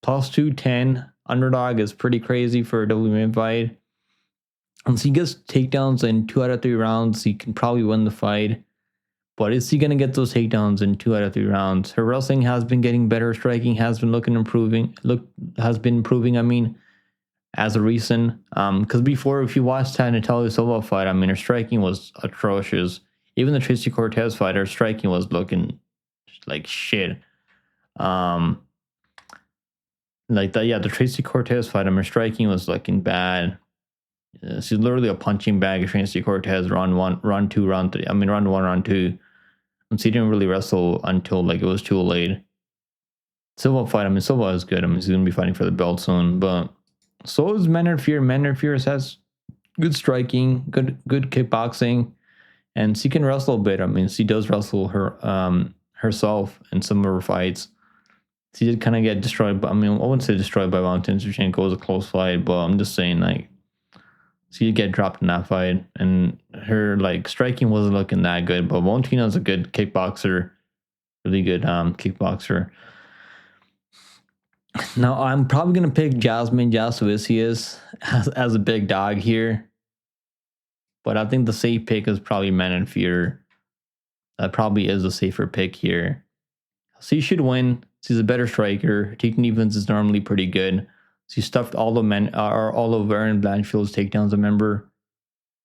Plus 210. Underdog is pretty crazy for a WM fight. And so he gets takedowns in 2 out of 3 rounds. He can probably win the fight. But is he going to get those takedowns in 2 out of 3 rounds? Her wrestling has been getting better. Striking has been improving, I mean, as a recent. Because before, if you watched that Natalia Silva fight, I mean, her striking was atrocious. Even the Tracy Cortez fight, her striking was looking like shit. The Tracy Cortez fight, I mean, her striking was looking bad. She's literally a punching bag of Tracy Cortez round 1, round 2, round 3. I mean, round 1, round 2. And she didn't really wrestle until like it was too late. Silva fight, I mean, Silva is good. I mean, she's going to be fighting for the belt soon. But so is Manon Fiorot. Manon Fiorot has good striking, good kickboxing. And she can wrestle a bit. I mean, she does wrestle herself in some of her fights. She did kind of get destroyed. But I mean, I wouldn't say destroyed by Valentina Shevchenko. It was a close fight. But I'm just saying, like, she did get dropped in that fight, and her like striking wasn't looking that good. But Valentina's a good kickboxer, really good kickboxer. Now I'm probably gonna pick Jasudavicius as a big dog here, but I think the safe pick is probably Manon Fiorot. That probably is a safer pick here. She should win. She's a better striker. Her takedown defense is normally pretty good. She stuffed all of Aaron Blanchfield's takedowns, I remember,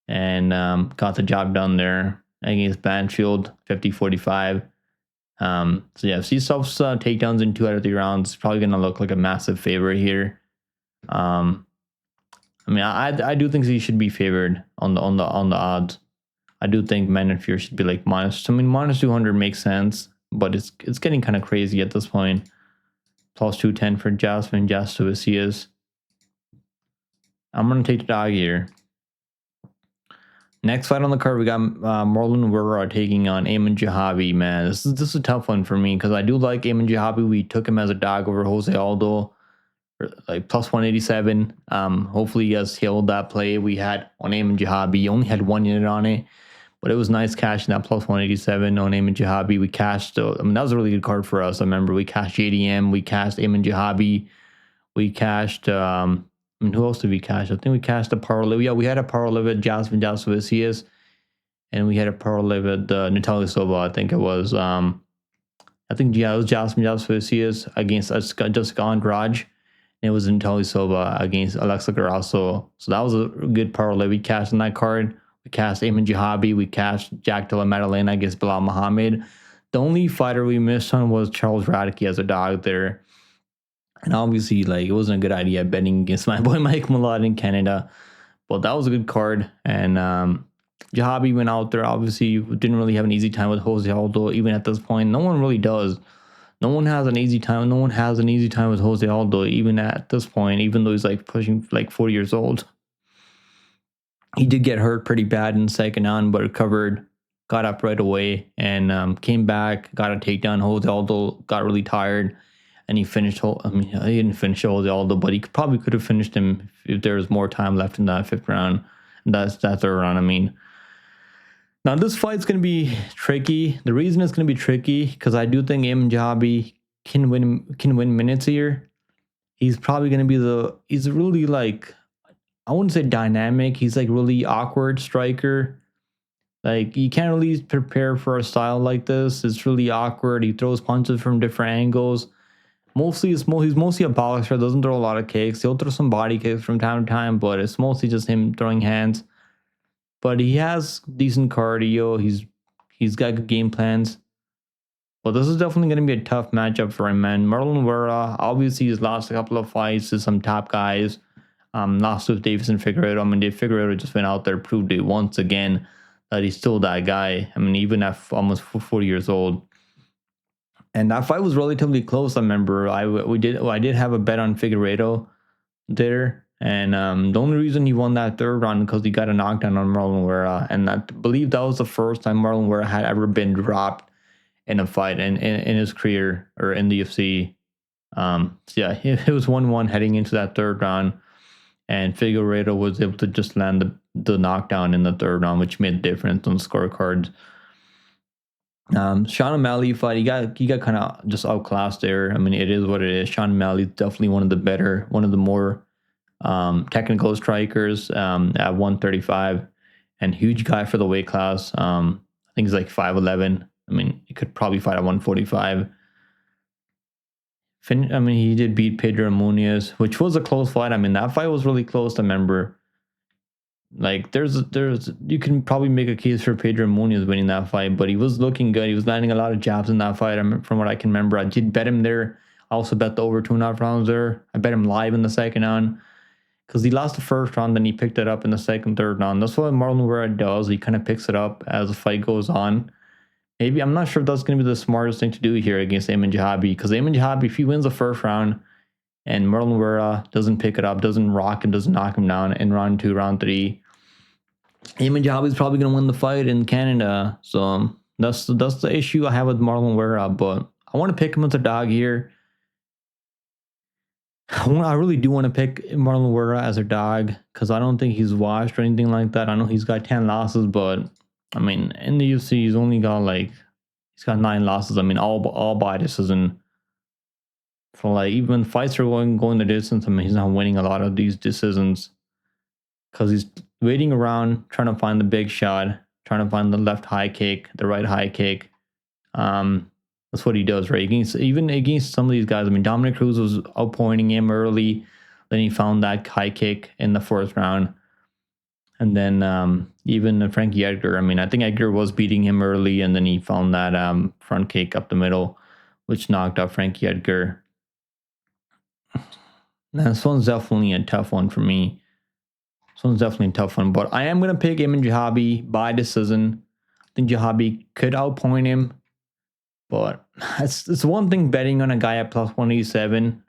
and got the job done there against Blanchfield, 50-45. So yeah, if she stuffs takedowns in 2 out of 3 rounds, it's probably gonna look like a massive favorite here. I mean, I do think she should be favored on the odds. I do think Manon Fiorot should be like minus 200 makes sense, but it's getting kind of crazy at this point. Plus 210 for Jasudavicius. I'm going to take the dog here. Next fight on the card, we got Marlon Vera taking on Aman Zahabi. Man, this is a tough one for me because I do like Aman Zahabi. We took him as a dog over Jose Aldo, like plus 187. Hopefully you guys held that play we had on Aman Zahabi. He only had 1 unit on it, but it was nice cashing that plus 187 on Aman Zahabi. We cashed, I mean, that was a really good card for us. I remember we cashed JDM, we cashed Aman Zahabi, we cashed, I mean, who else did we cash? I think we cashed a power live. Yeah, we had a power live at Jasudavicius, and we had a power live at Natalia Silva. I think it was, it was Jasudavicius against Jessica Andrade, And it was Natalia Silva against Alexa Grasso. So that was a good parlay. We cashed on that card. We cashed Ayman Zahabi. We cashed Jack Della Maddalena against Bilal Muhammad. The only fighter we missed on was Charles Radke as a dog there. And obviously, like, it wasn't a good idea betting against my boy Mike Malott in Canada. But that was a good card. And Zahabi went out there. Obviously, didn't really have an easy time with Jose Aldo. Even at this point, no one really does. No one has an easy time. No one has an easy time with Jose Aldo, even at this point, even though he's like pushing like 40 years old. He did get hurt pretty bad in the second round, but recovered, got up right away, and came back, got a takedown. Jose Aldo got really tired, and he finished. I mean, he didn't finish Jose Aldo, but he probably could have finished him if there was more time left in that fifth round. And that's that third round. I mean. Now, this fight's going to be tricky. The reason it's going to be tricky, because I do think Ayman Zahabi can win minutes here. He's probably going to be he's really like, I wouldn't say dynamic. He's like really awkward striker. Like, you can't really prepare for a style like this. It's really awkward. He throws punches from different angles. He's mostly a boxer. Doesn't throw a lot of kicks. He'll throw some body kicks from time to time, but it's mostly just him throwing hands. But he has decent cardio. He's got good game plans. But this is definitely going to be a tough matchup for him, man. Marlon Vera, obviously, he's lost a couple of fights to some top guys. Lost with Davison Figueiredo. I mean, Dave Figueiredo just went out there, proved it once again that he's still that guy. I mean, even at almost 40 years old. And that fight was relatively close, I remember. I did have a bet on Figueiredo there. And the only reason he won that third round because he got a knockdown on Marlon Vera. And I believe that was the first time Marlon Vera had ever been dropped in a fight in his career or in the UFC. So yeah, it was 1-1 heading into that third round. And Figueiredo was able to just land the knockdown in the third round, which made a difference on the scorecards. Sean O'Malley fight, he got kind of just outclassed there. I mean, it is what it is. Sean O'Malley is definitely one of the more technical strikers at 135, and huge guy for the weight class. I think he's like 5'11". I mean, he could probably fight at 145. I mean, he did beat Pedro Munoz, which was a close fight. I mean, that fight was really close. I remember. Like, you can probably make a case for Pedro Munoz winning that fight, but he was looking good. He was landing a lot of jabs in that fight. From what I can remember, I did bet him there. I also bet the over 2.5 rounds there. I bet him live in the second round because he lost the first round, then he picked it up in the second, third round. That's what Marlon Vera does. He kind of picks it up as the fight goes on. Maybe, I'm not sure if that's going to be the smartest thing to do here against Ayman Zahabi, because Ayman Zahabi, if he wins the first round and Marlon Vera doesn't pick it up, doesn't rock him, doesn't knock him down in round 2, round 3, Ayman Zahabi is probably going to win the fight in Canada. So that's the issue I have with Marlon Vera, but I want to pick him as a dog here. I really do want to pick Marlon Vera as a dog because I don't think he's washed or anything like that. I know he's got 10 losses, but I mean, in the UFC, he's got 9 losses. I mean, all by decision. So like, even fights are going the distance. I mean, he's not winning a lot of these decisions because he's waiting around, trying to find the big shot, trying to find the left high kick, the right high kick. That's what he does, right? Even against some of these guys. I mean, Dominic Cruz was outpointing him early. Then he found that high kick in the 4th round. And then even Frankie Edgar. I mean, I think Edgar was beating him early, and then he found that front kick up the middle, which knocked out Frankie Edgar. Now, this one's definitely a tough one for me. This one's definitely a tough one. But I am going to pick Ayman Zahabi by decision. I think Zahabi could outpoint him. But it's one thing betting on a guy at plus 187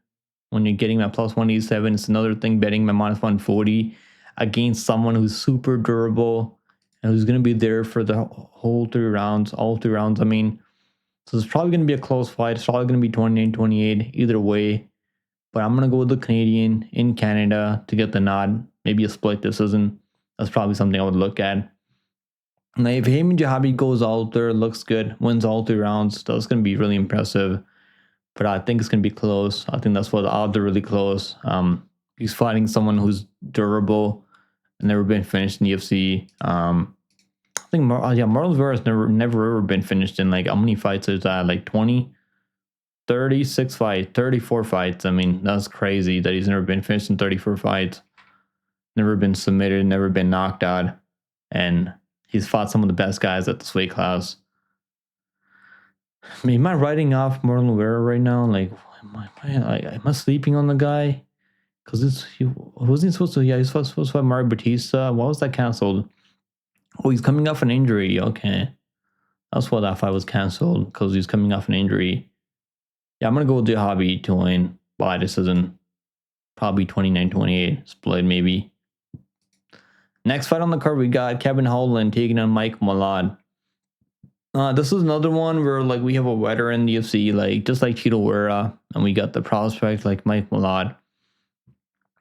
when you're getting him at plus 187. It's another thing betting him at minus 140 against someone who's super durable and who's going to be there for the whole 3 rounds, all 3 rounds. I mean, so it's probably going to be a close fight. It's probably going to be 28-28 either way. But I'm going to go with the Canadian in Canada to get the nod. Maybe a split decision. That's probably something I would look at. Now, if Ayman Zahabi goes out there, looks good, wins all 3 rounds, that's going to be really impressive. But I think it's going to be close. I think that's what the odds are really close. He's fighting someone who's durable and never been finished in the UFC. I think Marlon Vera has never ever been finished in, like, how many fights is that? Like 20? 36 fights, 34 fights. I mean, that's crazy that he's never been finished in 34 fights. Never been submitted, never been knocked out. And he's fought some of the best guys at this weight class. I mean, am I writing off Marlon Vera right now? Like, am I sleeping on the guy? Because wasn't he supposed to? Yeah, he's supposed to fight Mario Batista. Why was that canceled? Oh, he's coming off an injury. Okay, that's why that fight was canceled, because he's coming off an injury. Yeah, I'm gonna go with Zahabi to win by decision. Probably 29-28 split maybe. Next fight on the card, we got Kevin Holland taking on Mike Malott. This is another one where like we have a veteran in the UFC, like just like Vera, and we got the prospect like Mike Malott.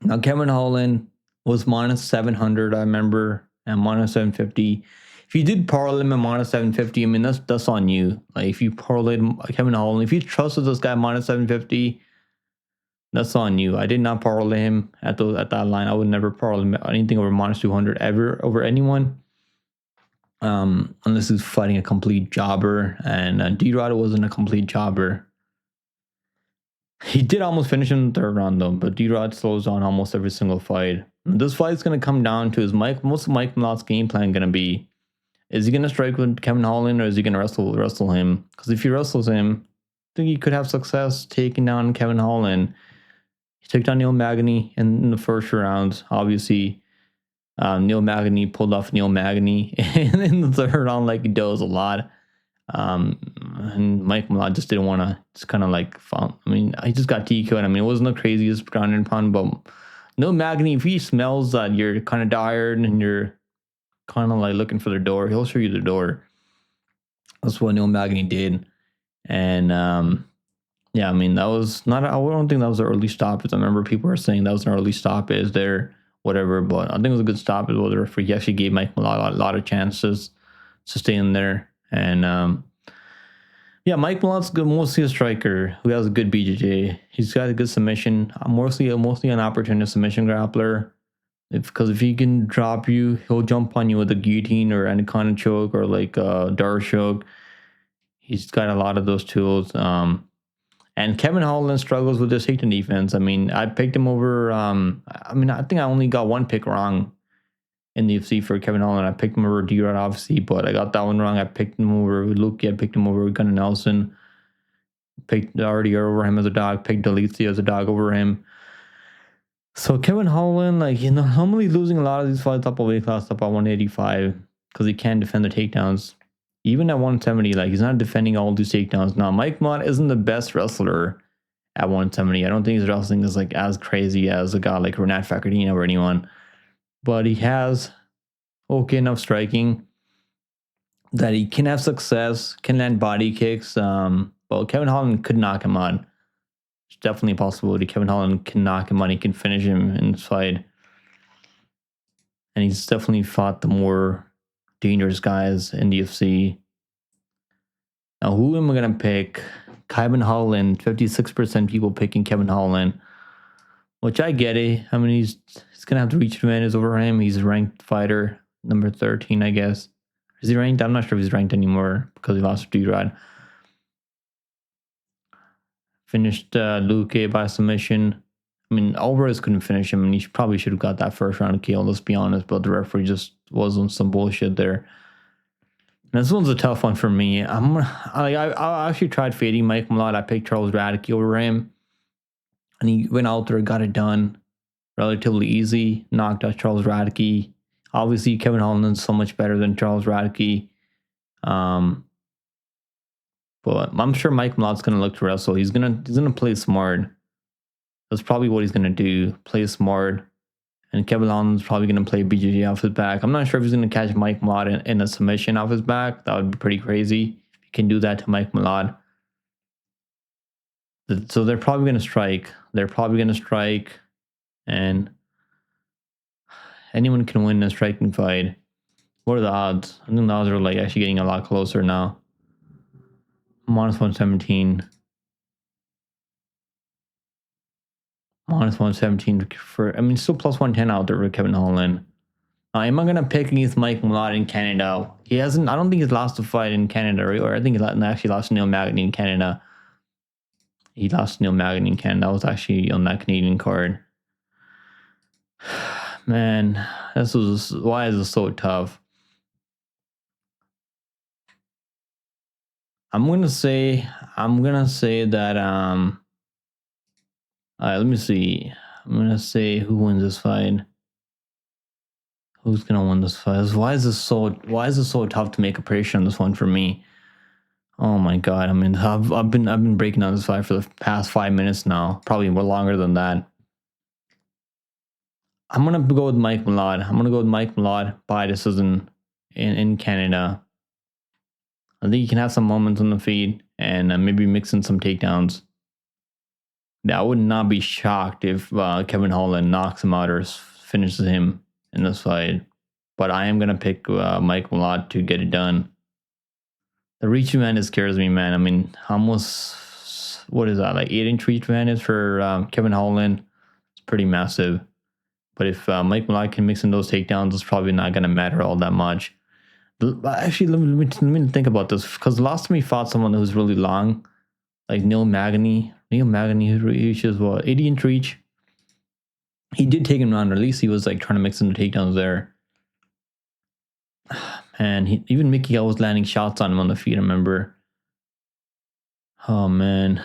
Now Kevin Holland was minus 700, I remember, and minus 750. If you did parlay him at minus 750, I mean that's on you. Like if you parlayed Kevin Holland, if you trusted this guy minus 750, that's on you. I did not parlay him at that line. I would never parlay him anything over minus 200 ever over anyone. Unless he's fighting a complete jobber, and D-Rod wasn't a complete jobber. He did almost finish in the third round though, but D-Rod slows down almost every single fight. This fight is going to come down to most of Mike Malott's game plan going to be, is he going to strike with Kevin Holland or is he going to wrestle him? Because if he wrestles him, I think he could have success taking down Kevin Holland. He took down Neil Magny in the first round, obviously. Neil Magny pulled off Neil Magny in the third round like he does a lot. And Mike Malott just didn't want to, just kind of like, I mean, he just got TKO'd. I mean, it wasn't the craziest ground and pound, but Neil Magny, if he smells that you're kind of tired and you're kind of like looking for the door, he'll show you the door. That's what Neil Magny did. And yeah, I mean, that was not, I don't think that was an early stoppage. I remember people were saying that was an early stoppage there, whatever, but I think it was a good stoppage. Whether he actually gave Mike Malott a lot of chances to stay in there. And yeah, Mike Malott's good, mostly a striker who has a good BJJ. He's got a good submission, mostly an opportunist submission grappler. Because if he can drop you, he'll jump on you with a guillotine or anaconda choke or like a Dar choke. He's got a lot of those tools. And Kevin Holland struggles with his takedown defense. I mean, I picked him over. I mean, I think I only got one pick wrong in the UFC for Kevin Holland. I picked him over D-Rod, obviously, but I got that one wrong. I picked him over Luke. I picked him over Gunnar Nelson. Picked already over him as a dog. Picked Delicia as a dog over him. So Kevin Holland, like, you know, normally losing a lot of these fights up a weight class, up at 185, because he can't defend the takedowns. Even at 170, like, he's not defending all these takedowns. Now, Mike Malott isn't the best wrestler at 170. I don't think his wrestling is like as crazy as a guy like Renat Facardino or anyone. But he has okay enough striking that he can have success, can land body kicks. But Kevin Holland could knock him out. It's definitely a possibility. Kevin Holland can knock him out. He can finish him in this fight. And he's definitely fought the more dangerous guys in the UFC. Now, who am I going to pick? Kevin Holland. 56% people picking Kevin Holland. Which I get it. I mean, he's going to have to reach advantage over him. He's a ranked fighter. Number 13, I guess. Is he ranked? I'm not sure if he's ranked anymore because he lost to D-Rod. Finished Luque by submission. I mean, Alvarez couldn't finish him, and he probably should have got that first round KO, let's be honest, but the referee just was on some bullshit there. And this one's a tough one for me. I actually tried fading Mike Malott. I picked Charles Radke over him, and he went out there, got it done relatively easy, knocked out Charles Radke. Obviously, Kevin Holland's so much better than Charles Radke. But I'm sure Mike Malott's gonna look to wrestle. He's gonna play smart. That's probably what he's gonna do. Play smart. And Kevin Holland's probably gonna play BJJ off his back. I'm not sure if he's gonna catch Mike Malott in a submission off his back. That would be pretty crazy. If he can do that to Mike Malott. So they're probably gonna strike. And anyone can win a striking fight. What are the odds? I think the odds are like actually getting a lot closer now. Minus 117. Minus 117 for, I mean, still plus 110 out there for Kevin Holland. Am I going to pick against Mike Malott in Canada? He hasn't, I don't think he's lost a fight in Canada, or I think he actually lost to Neil Magny in Canada. he lost to Neil Magny in Canada. That was actually on that Canadian card. Man, why is this so tough? I'm gonna say that all right, let me see. I'm gonna say who wins this fight. Who's gonna win this fight? Why is this so tough to make a prediction on this one for me? Oh my god! I mean, I've been breaking down this fight for the past 5 minutes now, probably more longer than that. I'm gonna go with Mike Malott by decision in Canada. I think he can have some moments on the feet and maybe mix in some takedowns. I would not be shocked if Kevin Holland knocks him out or finishes him in this fight. But I am going to pick Mike Malott to get it done. The reach advantage scares me, man. I mean, almost, what is that, like 8-inch reach advantage for Kevin Holland? It's pretty massive. But if Mike Malott can mix in those takedowns, it's probably not going to matter all that much. Actually, let me think about this. Because the last time he fought someone who was really long, like Neil Magny reaches what, 80-inch reach. He did take him down, or at least he was like trying to mix in the takedowns there. And even Mickey was landing shots on him on the feet, I remember. Oh man.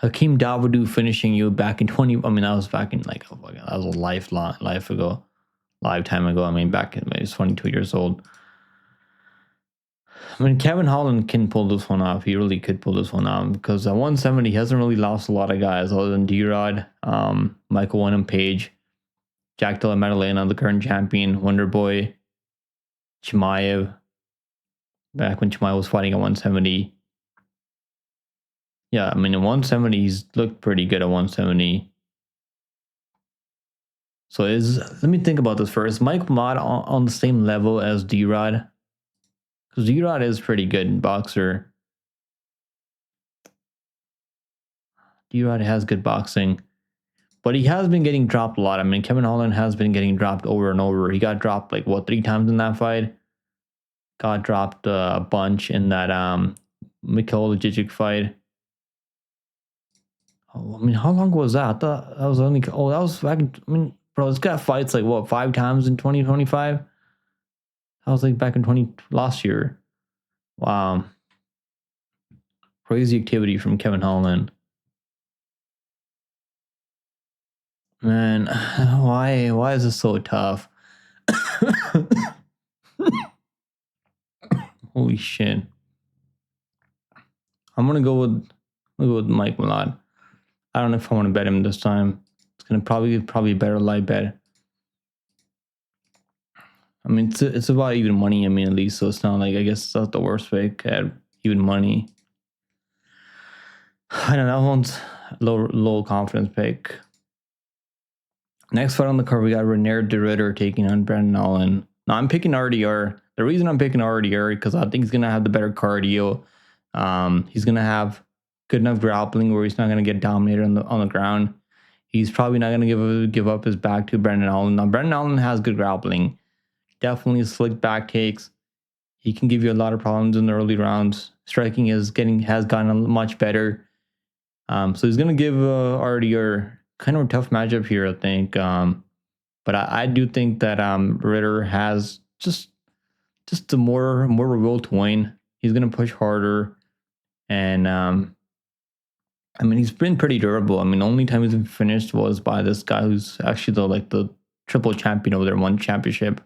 Hakeem Dawodu finishing you back in 20. I mean, that was back in like, oh my god, that was a lifetime ago. I mean, back in, I was 22 years old. I mean, Kevin Holland can pull this one off. He really could pull this one off because at 170, he hasn't really lost a lot of guys other than D-Rod, Michael Wenham Page, Jack Della Maddalena, the current champion, Wonderboy, Chimaev, back when Chimaev was fighting at 170. Yeah, I mean, at 170, he's looked pretty good at 170. So let me think about this first. Mike Malott on the same level as D-Rod? Because D-Rod is pretty good boxer. D-Rod has good boxing. But he has been getting dropped a lot. I mean, Kevin Holland has been getting dropped over and over. He got dropped like, what, 3 times in that fight? Got dropped a bunch in that Mikhail Jijic fight. Oh, I mean, how long was that? I thought that was only... Oh, that was back... I mean, bro, this guy fights like, what, 5 times in 2025? That was like back in last year. Wow. Crazy activity from Kevin Holland. Man, why is this so tough? Holy shit. I'm gonna go with Mike Malott. I don't know if I want to bet him this time. It's gonna probably a better live bet. I mean, it's about even money. I mean, at least, so it's not like, I guess it's not the worst pick at even money. I know that one's low confidence pick. Next fight on the card, we got Renair de Ridder taking on Brendan Allen. Now I'm picking RDR. The reason I'm picking RDR because I think he's gonna have the better cardio. He's gonna have good enough grappling where he's not gonna get dominated on the ground. He's probably not gonna give up his back to Brendan Allen. Now Brendan Allen has good grappling. Definitely slick back takes. He can give you a lot of problems in the early rounds. Striking has gotten much better. So he's gonna give RDR kind of a tough matchup here, I think. But I do think that Ridder has just a more will to win. He's gonna push harder, and I mean, he's been pretty durable. I mean, the only time he's been finished was by this guy who's actually the triple champion over there, won championship,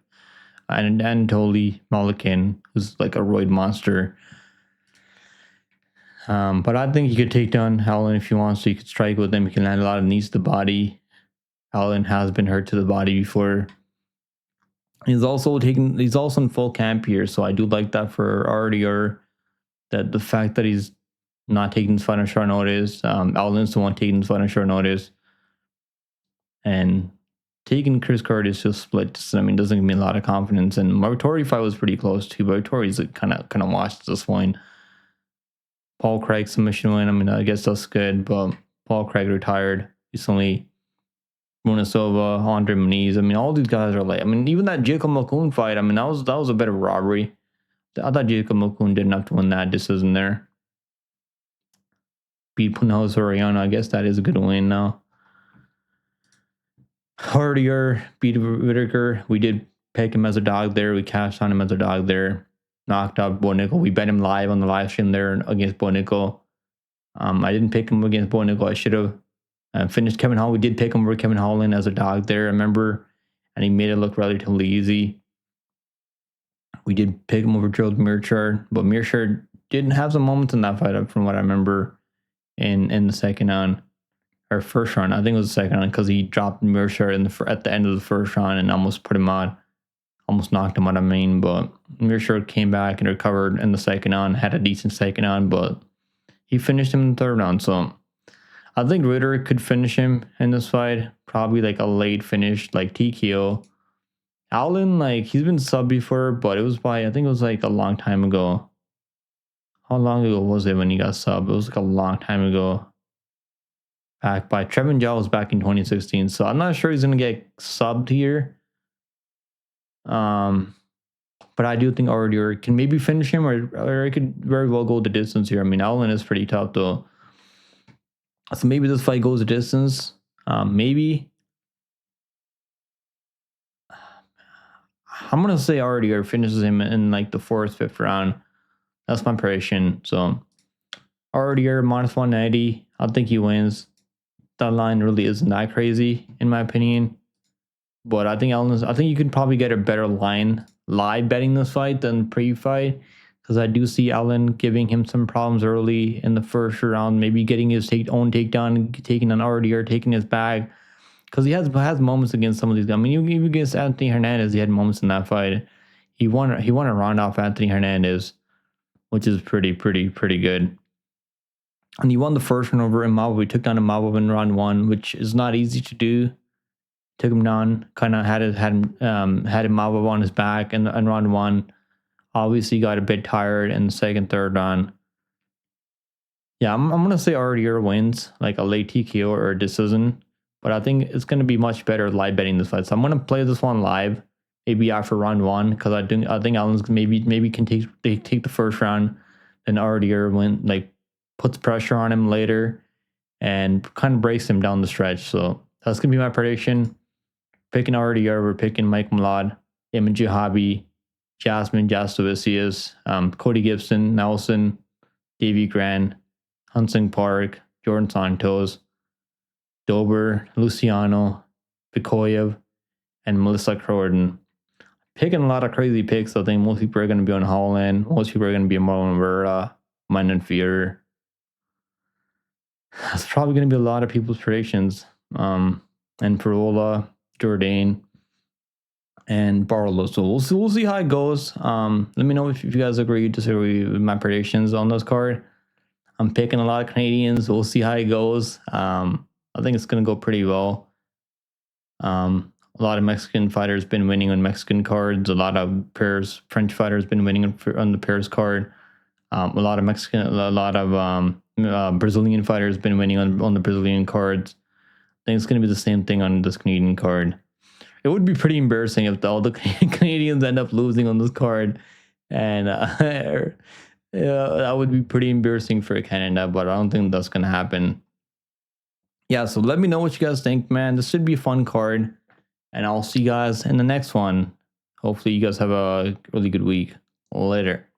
and Anatoly Malkin, who's like a roid monster. But I think he could take down Allen if he wants to. He could strike with him. He can land a lot of knees to the body. Allen has been hurt to the body before. He's also in full camp here, so I do like that for RDR. That the fact that he's not taking this fight on short notice. Allen's the one taking this fight on short notice. And taking Chris Curtis to split, I mean, doesn't give me a lot of confidence. And Martori fight was pretty close too, but Martori's kind of washed at this point. Paul Craig submission win. I mean, I guess that's good, but Paul Craig retired recently. Mona Silva, Andre Muniz. I mean, all these guys are like, I mean, even that Jacob Malkoon fight, I mean, that was a bit of robbery. I thought Jacob Malkoon didn't have to win that decision there. beat Puno Soriano. I guess that is a good win now. Hardier beat Whitaker. We did pick him as a dog there. We cashed on him as a dog there. Knocked out Bo Nickel. We bet him live on the live stream there against Bo Nickel. I didn't pick him against Bo Nickel. I should have. Finished Kevin Hall. We did pick him over Kevin Holland as a dog there, I remember. And he made it look relatively easy. We did pick him over Gerald Mearshart. But Mearshart didn't have some moments in that fight from what I remember in the second round. Or first round. I think it was the second round because he dropped Mearshart at the end of the first round and almost put him out. Almost knocked him out, I mean. But Mearshart came back and recovered in the second round. Had a decent second round, but he finished him in the third round. So I think Ritter could finish him in this fight. Probably like a late finish, like TKO. Allen, like, he's been subbed before, but it was I think it was like a long time ago. How long ago was it when he got subbed? It was like a long time ago. Back by Trevin Giles back in 2016. So I'm not sure he's going to get subbed here. But I do think Ardier can maybe finish him, or it could very well go the distance here. I mean, Allen is pretty tough though. So maybe this fight goes the distance. Maybe. I'm going to say Ardier finishes him in like the 4th, 5th round. That's my prediction. So Ardier minus 190. I think he wins. That line really isn't that crazy in my opinion. But I think you could probably get a better line live betting this fight than pre-fight. Because I do see Allen giving him some problems early in the first round. Maybe getting his own takedown, taking an Ardier, taking his bag. Because he has moments against some of these guys. I mean, even against Anthony Hernandez, he had moments in that fight. He won a round off Anthony Hernandez, which is pretty good. And he won the first one over Imavov. He took down Imavov in round 1, which is not easy to do. Took him down, kind of had Imavov on his back in round 1. Obviously got a bit tired in the second, third round. Yeah, I'm going to say Ardier wins, like a late TKO or a decision. But I think it's going to be much better live betting this fight. So I'm going to play this one live, maybe after round 1, because I think Allen's maybe can take the first round, then Ardier puts pressure on him later and kind of breaks him down the stretch. So that's going to be my prediction. Picking Ardier over picking Mike Malott, Eamon Zahabi, Jasmine Jasudavicius, Cody Gibson, Nelson, Davey Grant, Hunsing Park, Jordan Santos, Dober, Luciano, Bekoev, and Melissa Croden. Picking a lot of crazy picks. I think most people are going to be on Holland. Most people are going to be on Marlon Vera, Mine Fear. That's probably going to be a lot of people's predictions. And Frevola, Jourdain, and Barlow. So we'll see how it goes. Let me know if you guys agree or disagree with my predictions on this card. I'm picking a lot of Canadians. We'll see how it goes. I think it's going to go pretty well. A lot of Mexican fighters been winning on Mexican cards. A lot of French fighters been winning on the pairs card. A lot of Brazilian fighters been winning on the Brazilian cards. I think it's going to be the same thing on this Canadian card. It would be pretty embarrassing if all the Canadians end up losing on this card, and that would be pretty embarrassing for Canada. But I don't think that's going to happen. Yeah, so let me know what you guys think, man. This should be a fun card. And I'll see you guys in the next one. Hopefully you guys have a really good week. Later.